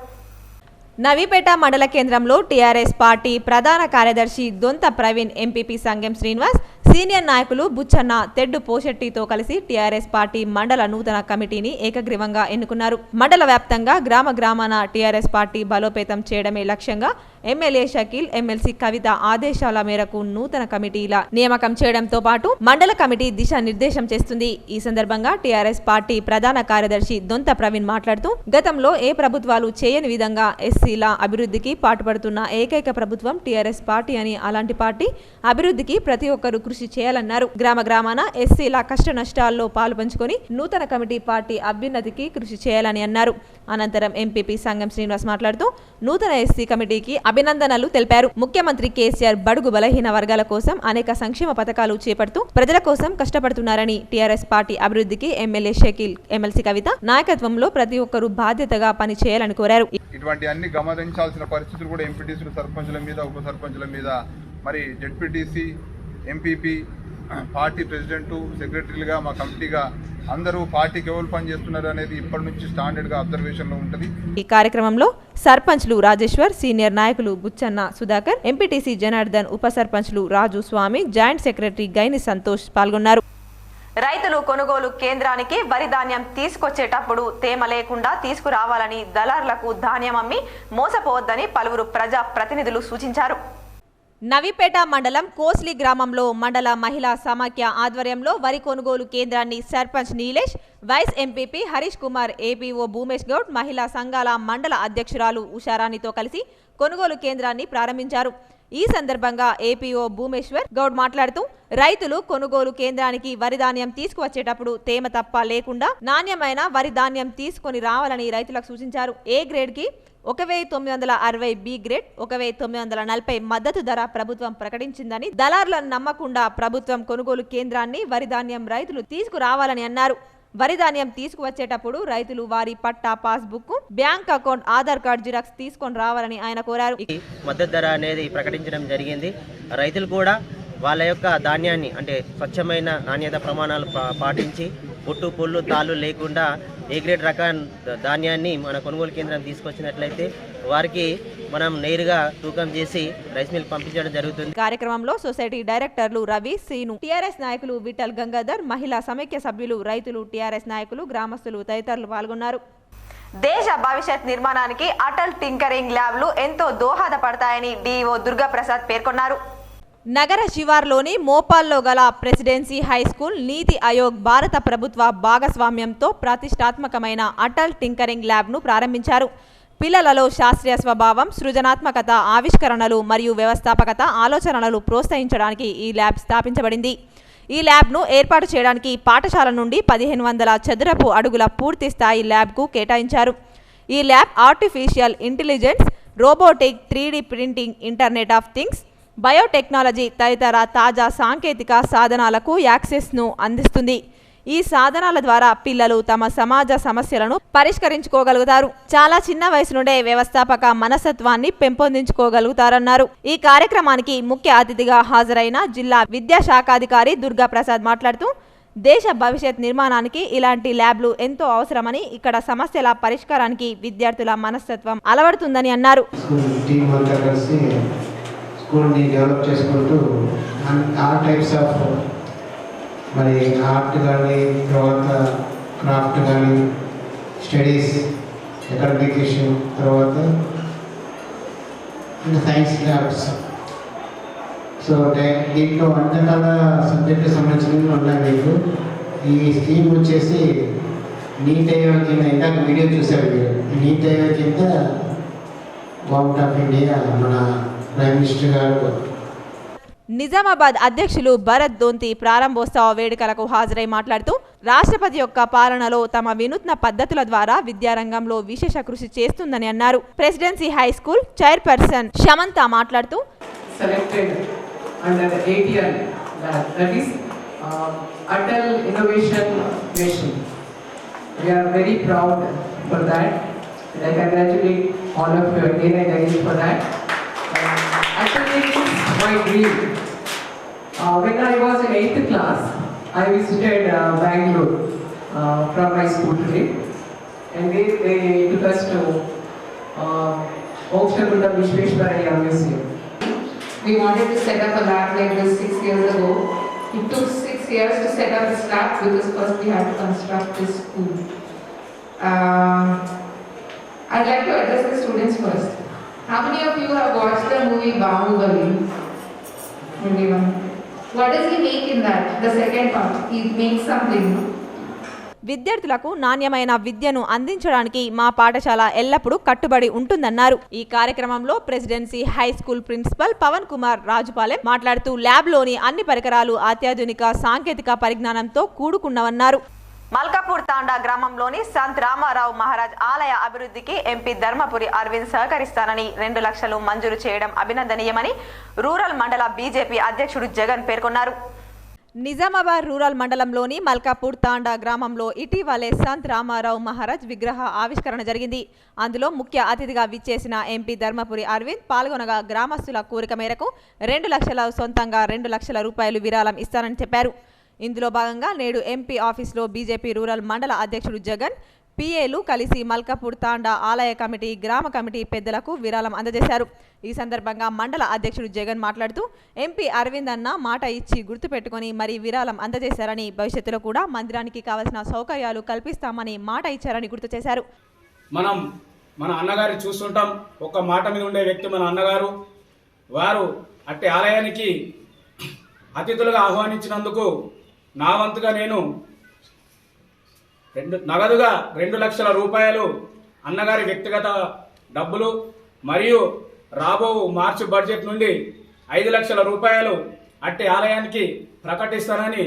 నవీపేట మండల కేంద్రంలో టీఆర్ఎస్ పార్టీ ప్రధాన కార్యదర్శి దొంత ప్రవీణ్, ఎంపీపీ సంగం శ్రీనివాస్, సీనియర్ నాయకులు బుచ్చన్న, తెడ్డు పోషెట్టితో కలిసి టీఆర్ఎస్ పార్టీ మండల నూతన కమిటీని ఏకగ్రీవంగా ఎన్నుకున్నారు. మండల వ్యాప్తంగా గ్రామ గ్రామాన టీఆర్ఎస్ పార్టీ బలోపేతం చేయడమే లక్ష్యంగా ఎమ్మెల్యే షకీల్, ఎమ్మెల్సీ కవిత ఆదేశాల మేరకు నూతన కమిటీల నియామకం చేయడంతో పాటు మండల కమిటీ దిశానిర్దేశం చేస్తుంది. ఈ సందర్భంగా టీఆర్ఎస్ పార్టీ ప్రధాన కార్యదర్శి దొంత ప్రవీణ్ మాట్లాడుతూ, గతంలో ఏ ప్రభుత్వాలు చేయని విధంగా ఎస్సీల అభివృద్ధికి పాటుపడుతున్న ఏకైక ప్రభుత్వం టీఆర్ఎస్ పార్టీ అని, అలాంటి పార్టీ అభివృద్ధికి ప్రతి ఒక్కరూ కృషి కృషి చేయాలన్నారు. గ్రామాన ఎస్సీల కష్ట నష్టాల్లో పాలుపంచుకొని నూతన కమిటీ పార్టీ అభ్యున్నతికి కృషి చేయాలని అన్నారు. అనంతరం ఎంపీపీ సంగం శ్రీనివాస్ మాట్లాడుతూ నూతన ఎస్సీ కమిటీకి అభినందనలు తెలిపారు. ముఖ్యమంత్రి కేసీఆర్ బడుగు బలహీన వర్గాల కోసం అనేక సంక్షేమ పథకాలు చేపడుతూ ప్రజల కోసం కష్టపడుతున్నారని, టీఆర్ఎస్ పార్టీ అభివృద్ధికి ఎమ్మెల్యే షకీల్, ఎమ్మెల్సీ కవిత నాయకత్వంలో ప్రతి ఒక్కరూ బాధ్యతగా పని చేయాలని కోరారు. ఇటువంటి అన్ని గమనించాల్సిన పరిస్థితులు కూడా ఎంపీటీసీలు, సర్పంచుల మీద, ఉప సర్పంచుల మీద, మరి జెడ్పీటీసీ, ఎంపీపీ, పార్టీ ప్రెసిడెంటు, సెక్రటరీలుగా మా కమిటీగా అందరూ పార్టీకి ఎవరు పని చేస్తున్నారు అనేది ఇప్పటి నుంచి స్టాండర్డ్ గా అబ్జర్వేషన్ లో ఉంటుంది. ఈ కార్యక్రమంలో సర్పంచ్లు రాజేశ్వర్, సీనియర్ నాయకులు బుచ్చన్న సుధాకర్, ఎంపీటీసీ జనార్దన్, ఉప సర్పంచ్లు రాజు స్వామి, జాయింట్ సెక్రటరీ గైని సంతోష్ పాల్గొన్నారు. రైతులు కొనుగోలు కేంద్రానికి వరి ధాన్యం తీసుకొచ్చేటప్పుడు తేమ లేకుండా తీసుకురావాలని, దళారులకు ధాన్యం అమ్మి మోసపోవద్దని పలువురు ప్రజా ప్రతినిధులు సూచించారు. నవీపేట మండలం కోస్లీ గ్రామంలో మండల మహిళా సమాఖ్య ఆధ్వర్యంలో వరి కొనుగోలు కేంద్రాన్ని sarpanch Nilesh, vice MPP Harish Kumar, APO Bhumesh Goud, మహిళా సంఘాల మండల అధ్యక్షురాలు ఉషారాణితో కలిసి కొనుగోలు కేంద్రాన్ని ప్రారంభించారు. ఈ సందర్భంగా ఏపీఓ భూమేశ్వర్ గౌడ్ మాట్లాడుతూ రైతులు కొనుగోలు కేంద్రానికి వరి ధాన్యం తీసుకువచ్చేటప్పుడు తేమ తప్ప లేకుండా నాణ్యమైన వరి ధాన్యం తీసుకొని రావాలని రైతులకు సూచించారు. ఏ గ్రేడ్ కి 1960, బి గ్రేడ్ 1940 మద్దతు ధర ప్రభుత్వం ప్రకటించిందని, దళారులను నమ్మకుండా ప్రభుత్వం కొనుగోలు కేంద్రాన్ని వరి ధాన్యం రైతులు తీసుకురావాలని అన్నారు. వరి ధాన్యం తీసుకువచ్చేటప్పుడు రైతులు వారి patta, passbook, bank account, Aadhaar card xerox తీసుకొని రావాలని ఆయన కోరారు. మద్దతు ధర అనేది ప్రకటించడం జరిగింది. రైతులు కూడా వాళ్ళ యొక్క ధాన్యాన్ని అంటే స్వచ్ఛమైన నాణ్యత ప్రమాణాలు పాటించి పొట్టు, పొల్లు, తాళ్ళు లేకుండా ఏ గ్రేడ్ రకం ధాన్యాన్ని మన కొనుగోలు కేంద్రం తీసుకొచ్చినట్లయితే వారికి మనం నేరుగా తూకం చేసి రైస్ మిల్ పంపించడం జరుగుతుంది. కార్యక్రమంలో సొసైటీ డైరెక్టర్లు రవి, సీను, టీఆర్ఎస్ నాయకులు విఠల్ గంగాధర్, మహిళా సమైక్య సభ్యులు, రైతులు, టీఆర్ఎస్ నాయకులు, గ్రామస్తులు తదితరులు పాల్గొన్నారు. దేశ భవిష్యత్ నిర్మాణానికి అటల్ టింకరింగ్ ల్యాబ్లు ఎంతో దోహదపడతాయని డీఈఓ దుర్గాప్రసాద్ పేర్కొన్నారు. నగర శివార్లోని మోపాల్లో గల ప్రెసిడెన్సీ హై స్కూల్, నీతి ఆయోగ్, భారత ప్రభుత్వ భాగస్వామ్యంతో ప్రతిష్టాత్మకమైన అటల్ టింకరింగ్ ల్యాబ్ను ప్రారంభించారు. పిల్లలలో శాస్త్రీయ స్వభావం, సృజనాత్మకత, ఆవిష్కరణలు మరియు వ్యవస్థాపకత ఆలోచనలు ప్రోత్సహించడానికి ఈ ల్యాబ్ స్థాపించబడింది. ఈ ల్యాబ్ను ఏర్పాటు చేయడానికి పాఠశాల నుండి 1500 చదరపు అడుగుల పూర్తి స్థాయి ల్యాబ్కు కేటాయించారు. ఈ lab artificial intelligence, robotic, 3D printing, internet of things, biotechnology తదితర తాజా సాంకేతిక సాధనాలకు యాక్సెస్ను అందిస్తుంది. ఈ సాధనాల ద్వారా పిల్లలు తమ సమాజ సమస్యలను పరిష్కరించుకోగలుగుతారు. చాలా చిన్న వయసు నుండే వ్యవస్థాపక మనస్తత్వాన్ని పెంపొందించుకోగలుగుతారన్నారు. ఈ కార్యక్రమానికి ముఖ్య అతిథిగా హాజరైన జిల్లా విద్యాశాఖాధికారి దుర్గాప్రసాద్ మాట్లాడుతూ దేశ భవిష్యత్ నిర్మాణానికి ఇలాంటి ల్యాబ్లు ఎంతో అవసరమని, ఇక్కడ సమస్యల పరిష్కారానికి విద్యార్థుల మనస్తత్వం అలవడుతుందని అన్నారు. స్కూల్ని డెవలప్ చేసుకుంటూ ఆల్ టైప్స్ ఆఫ్ మరి ఆర్ట్ కానీ, తర్వాత క్రాఫ్ట్ కానీ, స్టడీస్, అకాడమిక్ ఇష్యూ, తర్వాత సైన్స్ ల్యాబ్స్. సో దీంట్లో అన్ని రకాల సబ్జెక్టు సంబంధించినవి ఉన్నాయి. మీకు ఈ స్కీమ్ వచ్చేసి నీట్ ఆయోగ్ కింద, ఇందాక వీడియో చూశారు మీరు, నీట్ ఆయోగ్ కింద గవర్నమెంట్ ఆఫ్ ఇండియా మన ప్రైమ్ మినిస్టర్ గారు. నిజామాబాద్ అధ్యక్షులు భరత్ దొంతి ప్రారంభోత్సవ వేడుకలకు హాజరై మాట్లాడుతూ రాష్ట్రపతి యొక్క పాలనలో తమ వినూత్న పద్ధతుల ద్వారా విద్యారంగంలో విశేష కృషి చేస్తుందని అన్నారు. ప్రెసిడెన్సీ హై స్కూల్ చైర్పర్సన్ శమంత మాట్లాడుతూ Actually, it's my dream. When I was in 8th class, I visited Bangalore from my school today, and they took us to Moksha Vishweshwaraya Museum. We wanted to set up a lab like this 6 years ago. It took 6 years to set up this lab because first we had to construct this school. I'd like to address the students first. How many of you have watched the movie Bahubali? Only one. What does he make in that? The second part, he makes something. విద్యార్థులకు నాణ్యమైన విద్యను అందించడానికి మా పాఠశాల ఎల్లప్పుడూ కట్టుబడి ఉంటుందన్నారు. ఈ కార్యక్రమంలో presidency high school principal Pavan Kumar Rajupalem మాట్లాడుతూ ల్యాబ్లోని అన్ని పరికరాలు అత్యాధునిక సాంకేతిక పరిజ్ఞానంతో కూడుకున్నవన్నారు. మల్కాపూర్ తాండా గ్రామంలోని సంత్ రామారావు మహారాజ్ ఆలయ అభివృద్ధికి ఎంపీ ధర్మపురి అరవింద్ సహకరిస్తానని 2 లక్షలు మంజూరు చేయడం అభినందనీయమని రూరల్ మండల బీజేపీ అధ్యక్షుడు జగన్ పేర్కొన్నారు. నిజామాబాద్ రూరల్ మండలంలోని మల్కాపూర్ తాండా గ్రామంలో ఇటీవలే సంత్ రామారావు మహారాజ్ విగ్రహ ఆవిష్కరణ జరిగింది. అందులో ముఖ్య అతిథిగా విచ్చేసిన ఎంపీ ధర్మపురి అరవింద్ పాల్గొనగా గ్రామస్తుల కోరిక మేరకు 2 లక్షల సొంతంగా 2 లక్షల రూపాయలు విరాళం ఇస్తానని చెప్పారు. ఇందులో భాగంగా నేడు ఎంపీ ఆఫీసులో బీజేపీ రూరల్ మండల అధ్యక్షుడు జగన్, పిఏలు కలిసి మల్కాపూర్ తాండా ఆలయ కమిటీ, గ్రామ కమిటీ పెద్దలకు విరాళం అందజేశారు. ఈ సందర్భంగా మండల అధ్యక్షుడు జగన్ మాట్లాడుతూ ఎంపీ అరవింద్ అన్న మాట ఇచ్చి గుర్తుపెట్టుకుని మరీ విరాళం అందజేశారని, భవిష్యత్తులో కూడా మందిరానికి కావలసిన సౌకర్యాలు కల్పిస్తామని మాట ఇచ్చారని గుర్తు చేశారు. మన అన్నగారు చూస్తుంటాం, ఒక్క మాట మీద ఉండే వ్యక్తి మన అన్నగారు. వారు అట్టి ఆలయానికి అతిథులుగా ఆహ్వానించినందుకు నా వంతుగా నేను నగదుగా 2 లక్షల రూపాయలు అన్నగారి వ్యక్తిగత డబ్బులు మరియు రాబో మార్చి బడ్జెట్ నుండి 5 లక్షల రూపాయలు అట్టి ఆలయానికి ప్రకటిస్తానని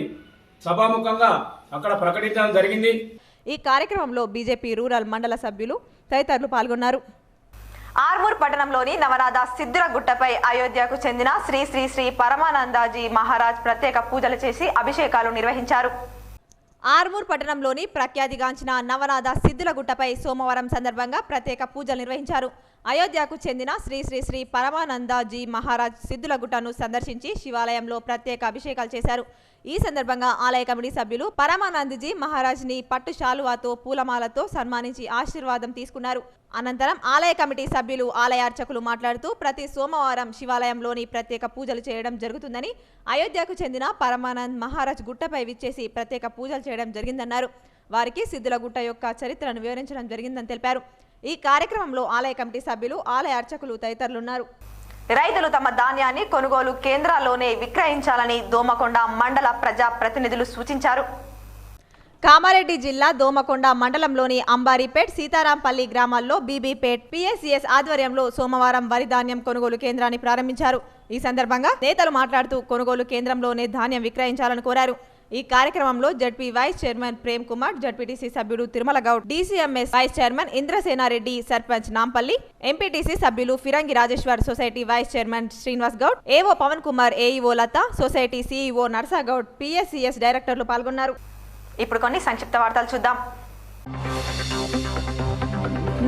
సభాముఖంగా అక్కడ ప్రకటించడం జరిగింది. ఈ కార్యక్రమంలో బీజేపీ రూరల్ మండల సభ్యులు తదితరులు పాల్గొన్నారు. ఆర్మూర్ పట్టణంలోని నవనాథ సిద్ధుల గుట్టపై అయోధ్యకు చెందిన శ్రీ శ్రీ శ్రీ పరమానందజీ మహారాజ్ ప్రత్యేక పూజలు చేసి అభిషేకాలు నిర్వహించారు. ఆర్మూర్ పట్టణంలోని ప్రఖ్యాతిగాంచిన నవనాథ సిద్ధుల గుట్టపై సోమవారం సందర్భంగా ప్రత్యేక పూజలు నిర్వహించారు. అయోధ్యకు చెందిన శ్రీ శ్రీ శ్రీ పరమానందజీ మహారాజ్ సిద్ధుల గుట్టను సందర్శించి శివాలయంలో ప్రత్యేక అభిషేకాలు చేశారు. ఈ సందర్భంగా ఆలయ కమిటీ సభ్యులు పరమానందజీ మహారాజ్ ని పట్టు శాలువాతో పూలమాలతో సన్మానించి ఆశీర్వాదం తీసుకున్నారు. అనంతరం ఆలయ కమిటీ సభ్యులు, ఆలయ అర్చకులు మాట్లాడుతూ ప్రతి సోమవారం శివాలయంలోని ప్రత్యేక పూజలు చేయడం జరుగుతుందని, అయోధ్యకు చెందిన పరమానంద్ మహారాజ్ గుట్టపై విచ్చేసి ప్రత్యేక పూజలు చేయడం జరిగిందన్నారు. వారికి సిద్ధుల గుట్ట యొక్క చరిత్రను వివరించడం జరిగిందని తెలిపారు. ఈ కార్యక్రమంలో ఆలయ కమిటీ సభ్యులు, ఆలయ అర్చకులు తదితరులున్నారు. రైతులు తమ ధాన్యాన్ని కొనుగోలు కేంద్రాల్లోనే విక్రయించాలని దోమకొండ మండల ప్రజా ప్రతినిధులు సూచించారు. కామారెడ్డి జిల్లా దోమకొండ మండలంలోని అంబారిపేట్, సీతారాంపల్లి గ్రామాల్లో బీబీపేట్ పిఎస్సిఎస్ ఆధ్వర్యంలో సోమవారం వరి ధాన్యం కొనుగోలు కేంద్రాన్ని ప్రారంభించారు. ఈ సందర్భంగా నేతలు మాట్లాడుతూ కొనుగోలు కేంద్రంలోనే ధాన్యం విక్రయించాలని కోరారు. ఈ కార్యక్రమంలో ZP vice chairman Prem Kumar, ZPTC సభ్యుడు Tirumala Goud, DCMS vice chairman Indrasenareddy, sarpanch Nampally, MPTC సభ్యులు Firangi Rajeshwar, society vice chairman Srinivas Goud, AO Pavan Kumar, AEO Latha, society CEO Narsagoud, PSCS డైరెక్టర్లు పాల్గొన్నారు. ఇప్పుడు కొన్ని సంక్షిప్త వార్తలు చూద్దాం.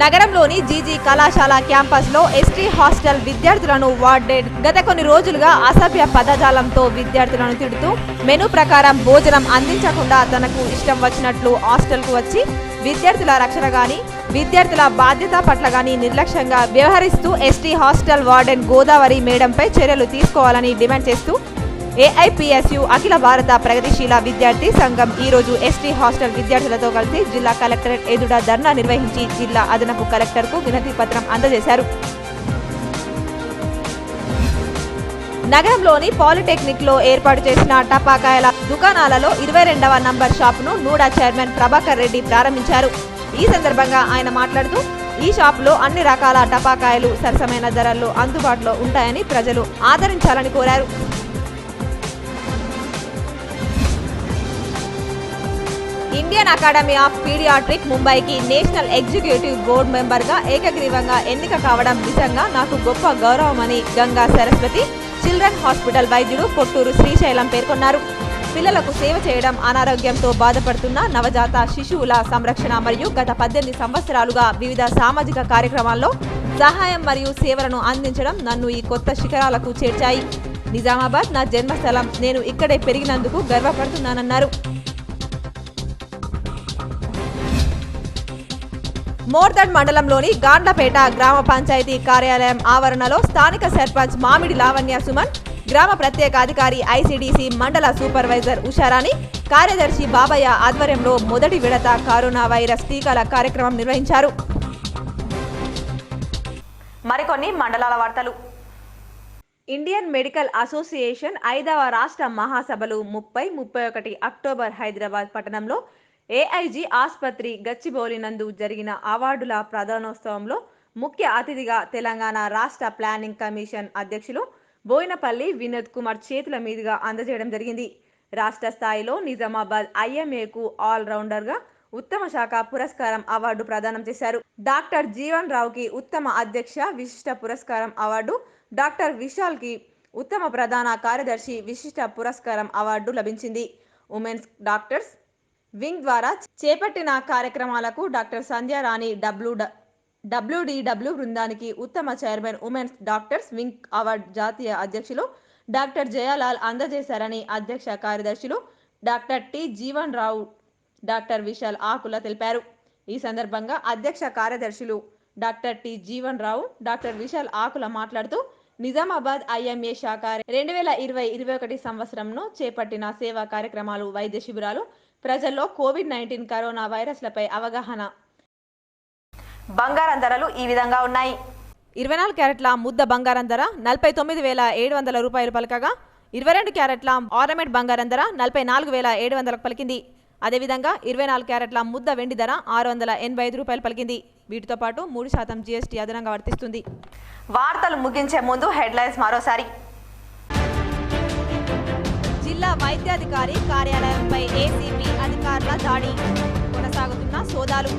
నగరంలోని జీజీ కళాశాల క్యాంపస్లో ఎస్టీ హాస్టల్ విద్యార్థులను వార్డెడ్ గత కొన్ని రోజులుగా అసభ్య పదజాలంతో విద్యార్థులను తిడుతూ మెనూ ప్రకారం భోజనం అందించకుండా తనకు ఇష్టం వచ్చినట్లు హాస్టల్కు వచ్చి విద్యార్థుల రక్షణ గాని, విద్యార్థుల బాధ్యత పట్ల గాని నిర్లక్ష్యంగా వ్యవహరిస్తూ ఎస్టీ హాస్టల్ వార్డెన్ గోదావరి మేడంపై చర్యలు తీసుకోవాలని డిమాండ్ చేస్తూ ఏఐపిఎస్యు అఖిల భారత ప్రగతిశీల విద్యార్థి సంఘం ఈరోజు ఎస్టీ హాస్టల్ విద్యార్థులతో కలిసి జిల్లా కలెక్టరేట్ ఎదుట ధర్నా నిర్వహించి జిల్లా అదనపు కలెక్టర్కు వినతి పత్రం అందజేశారు. నగరంలోని పాలిటెక్నిక్ లో ఏర్పాటు చేసిన టపాకాయల దుకాణాలలో 22వ నంబర్ షాపును నూడా చైర్మన్ ప్రభాకర్ రెడ్డి ప్రారంభించారు. ఈ సందర్భంగా ఆయన మాట్లాడుతూ ఈ షాపులో అన్ని రకాల టపాకాయలు సరసమైన ధరల్లో అందుబాటులో ఉంటాయని ప్రజలు ఆదరించాలని కోరారు. ఇండియన్ అకాడమీ ఆఫ్ పీడియాట్రిక్ ముంబైకి నేషనల్ ఎగ్జిక్యూటివ్ బోర్డు మెంబర్గా ఏకగ్రీవంగా ఎన్నిక కావడం నిజంగా నాకు గొప్ప గౌరవమని గంగా సరస్వతి చిల్డ్రన్ హాస్పిటల్ వైద్యుడు పొట్టూరు శ్రీశైలం పేర్కొన్నారు. పిల్లలకు సేవ చేయడం, అనారోగ్యంతో బాధపడుతున్న నవజాత శిశువుల సంరక్షణ మరియు గత 18 సంవత్సరాలుగా వివిధ సామాజిక కార్యక్రమాల్లో సహాయం మరియు సేవలను అందించడం నన్ను ఈ కొత్త శిఖరాలకు చేర్చాయి. నిజామాబాద్ నా జన్మస్థలం, నేను ఇక్కడే పెరిగినందుకు గర్వపడుతున్నానన్నారు. మోర్దడ్ మండలంలోని గాండ్లపేట గ్రామ పంచాయతీ కార్యాలయం ఆవరణలో స్థానిక సర్పంచ్ మామిడి లావణ్య సుమన్, గ్రామ ప్రత్యేక అధికారి ఐసీడీసీ మండల సూపర్వైజర్ ఉషారాణి, కార్యదర్శి బాబయ్య ఆధ్వర్యంలో మొదటి విడత కరోనా వైరస్ టీకాల కార్యక్రమం నిర్వహించారు. మరికొన్ని మండలాల వార్తలు. ఇండియన్ మెడికల్ అసోసియేషన్ 5వ రాష్ట్ర మహాసభలు 30-31 అక్టోబర్ హైదరాబాద్ పట్టణంలో ఏఐజీ ఆసుపత్రి గచ్చిబౌలి నందు జరిగిన అవార్డుల ప్రదానోత్సవంలో ముఖ్య అతిథిగా తెలంగాణ రాష్ట్ర ప్లానింగ్ కమిషన్ అధ్యక్షులు బోయినపల్లి వినోద్ కుమార్ చేతుల మీదుగా అందజేయడం జరిగింది. రాష్ట్ర స్థాయిలో నిజామాబాద్ ఐఎంఏకు ఆల్రౌండర్గా ఉత్తమ శాఖ పురస్కారం అవార్డు ప్రదానం చేశారు. డాక్టర్ జీవన్ రావుకి ఉత్తమ అధ్యక్ష విశిష్ట పురస్కారం అవార్డు, డాక్టర్ విశాల్కి ఉత్తమ ప్రధాన కార్యదర్శి విశిష్ట పురస్కారం అవార్డు లభించింది. ఉమెన్స్ డాక్టర్స్ వింగ్ ద్వారా చేపట్టిన కార్యక్రమాలకు డాక్టర్ సంధ్యారాణి డబ్ల్యూడిడబ్ల్యూ బృందానికి ఉత్తమ chairman women's doctors wing award జాతీయ అధ్యక్షులు డాక్టర్ జయాలాల్ అందజేశారని అధ్యక్ష కార్యదర్శులు డాక్టర్ టి జీవన్ రావు, డాక్టర్ విశాల్ ఆకుల తెలిపారు. ఈ సందర్భంగా అధ్యక్ష కార్యదర్శులు డాక్టర్ టి జీవన్ రావు, డాక్టర్ విశాల్ ఆకుల మాట్లాడుతూ నిజామాబాద్ ఐఎంఏ శాఖ 2020-21 సంవత్సరంలో చేపట్టిన సేవా కార్యక్రమాలు, వైద్య శిబిరాలు, ప్రజల్లో కోవిడ్-19 కరోనా వైరస్లపై అవగాహన. బంగారం ధరలు ఈ విధంగా ఉన్నాయి. 24 క్యారెట్ల ముద్ద బంగారం ధర 49,700 రూపాయలు పలకగా 22 క్యారెట్ల ఆర్నమెంట్ బంగారం ధర 44,700 పలికింది. అదేవిధంగా 24 క్యారెట్ల ముద్ద వెండి ధర 685 రూపాయలు పలికింది. వీటితో పాటు 3% జీఎస్టీ అదనంగా వర్తిస్తుంది. వార్తలు ముగించే ముందు హెడ్లైన్స్ మరోసారి. జిల్లా వైద్యాధికారి కార్యాలయంపై ఏసీబీ అధికారుల దాడి, కొనసాగుతున్న సోదాలు.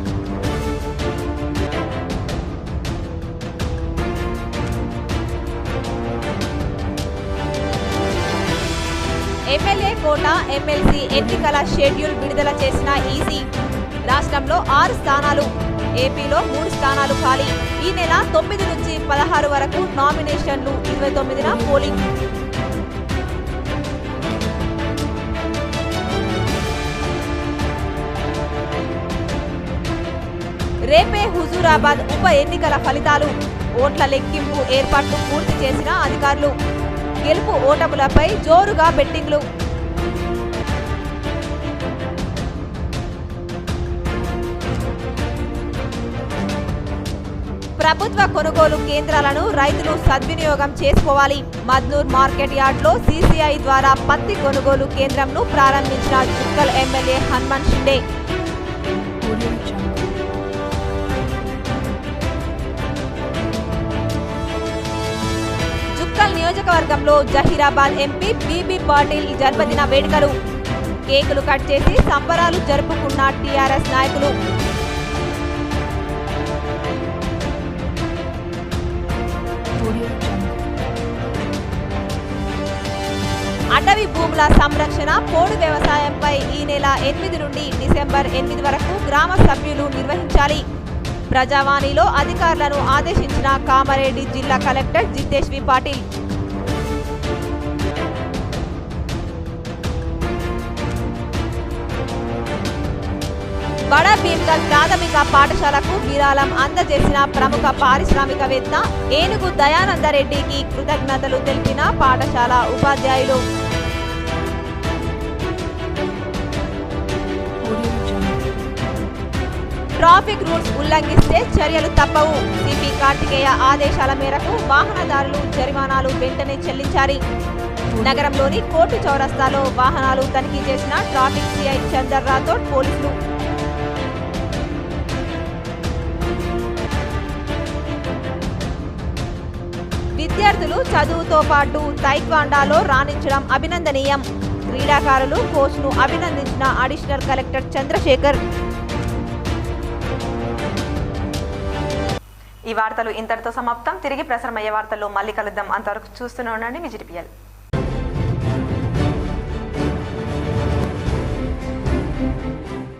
ఎమ్మెల్యే కోట ఎమ్మెల్సీ ఎన్నికల షెడ్యూల్ విడుదల చేసిన ఈసీ. రాష్ట్రంలో 6 స్థానాలు, ఏపీలో 3 స్థానాలు ఖాళీ. ఈ నెల 9 నుంచి 16 వరకు నామినేషన్లు, 29న పోలింగ్. రేపే హుజూరాబాద్ ఉప ఎన్నికల ఫలితాలు. ఓట్ల లెక్కింపు ఏర్పాట్లు పూర్తి చేసిన అధికారులు. గెలుపు ఓటములపై జోరుగా బెట్టింగ్లు. ప్రభుత్వ కొనుగోలు కేంద్రాలను రైతులు సద్వినియోగం చేసుకోవాలి. మద్నూర్ మార్కెట్ యార్డ్లో సీసీఐ ద్వారా పత్తి కొనుగోలు కేంద్రంను ప్రారంభించిన జుక్కల్ ఎమ్మెల్యే హనుమంత్ షిండే. జుక్కల్ నియోజకవర్గంలో జహీరాబాద్ ఎంపీ బీబీ పాటిల్ జన్మదిన వేడుకలు. కేకులు కట్ చేసి సంబరాలు జరుపుకున్న టీఆర్ఎస్ నాయకులు. అటవీ భూముల సంరక్షణ, పోడు వ్యవసాయంపై ఈ నెల 8 నుండి డిసెంబర్ 8 వరకు గ్రామ సభ్యులు నిర్వహించాలి. ప్రజావాణిలో అధికారులను ఆదేశించిన కామారెడ్డి జిల్లా కలెక్టర్ జితేశ్వి పాటిల్. బడా భీమ్గల్ ప్రాథమిక పాఠశాలకు విరాళం అందజేసిన ప్రముఖ పారిశ్రామికవేత్త ఏనుగు దయానందరెడ్డికి కృతజ్ఞతలు తెలిపిన పాఠశాల ఉపాధ్యాయులు. ట్రాఫిక్ రూల్స్ ఉల్లంఘిస్తే చర్యలు తప్పవు. సిపి కార్తికేయ ఆదేశాల మేరకు వాహనదారులు జరిమానాలు వెంటనే చెల్లించాలి. నగరంలోని కోర్టు చౌరస్తాలో వాహనాలు తనిఖీ చేసిన ట్రాఫిక్ సిఐ చందర్ రాథోడ్ పోలీసులు. విద్యార్థులు చదువుతో పాటు తైక్వాండాలో రాణించడం అభినందనీయం. క్రీడాకారులు కోచ్ను అభినందించిన అడిషనల్ కలెక్టర్ చంద్రశేఖర్. ఈ వార్తలు ఇంతటితో సమాప్తం. తిరిగి ప్రసారమయ్యే వార్తల్లో మళ్ళీ కలుద్దాం. అంతవరకు చూస్తూనే ఉండండి విజిటిపిఎల్.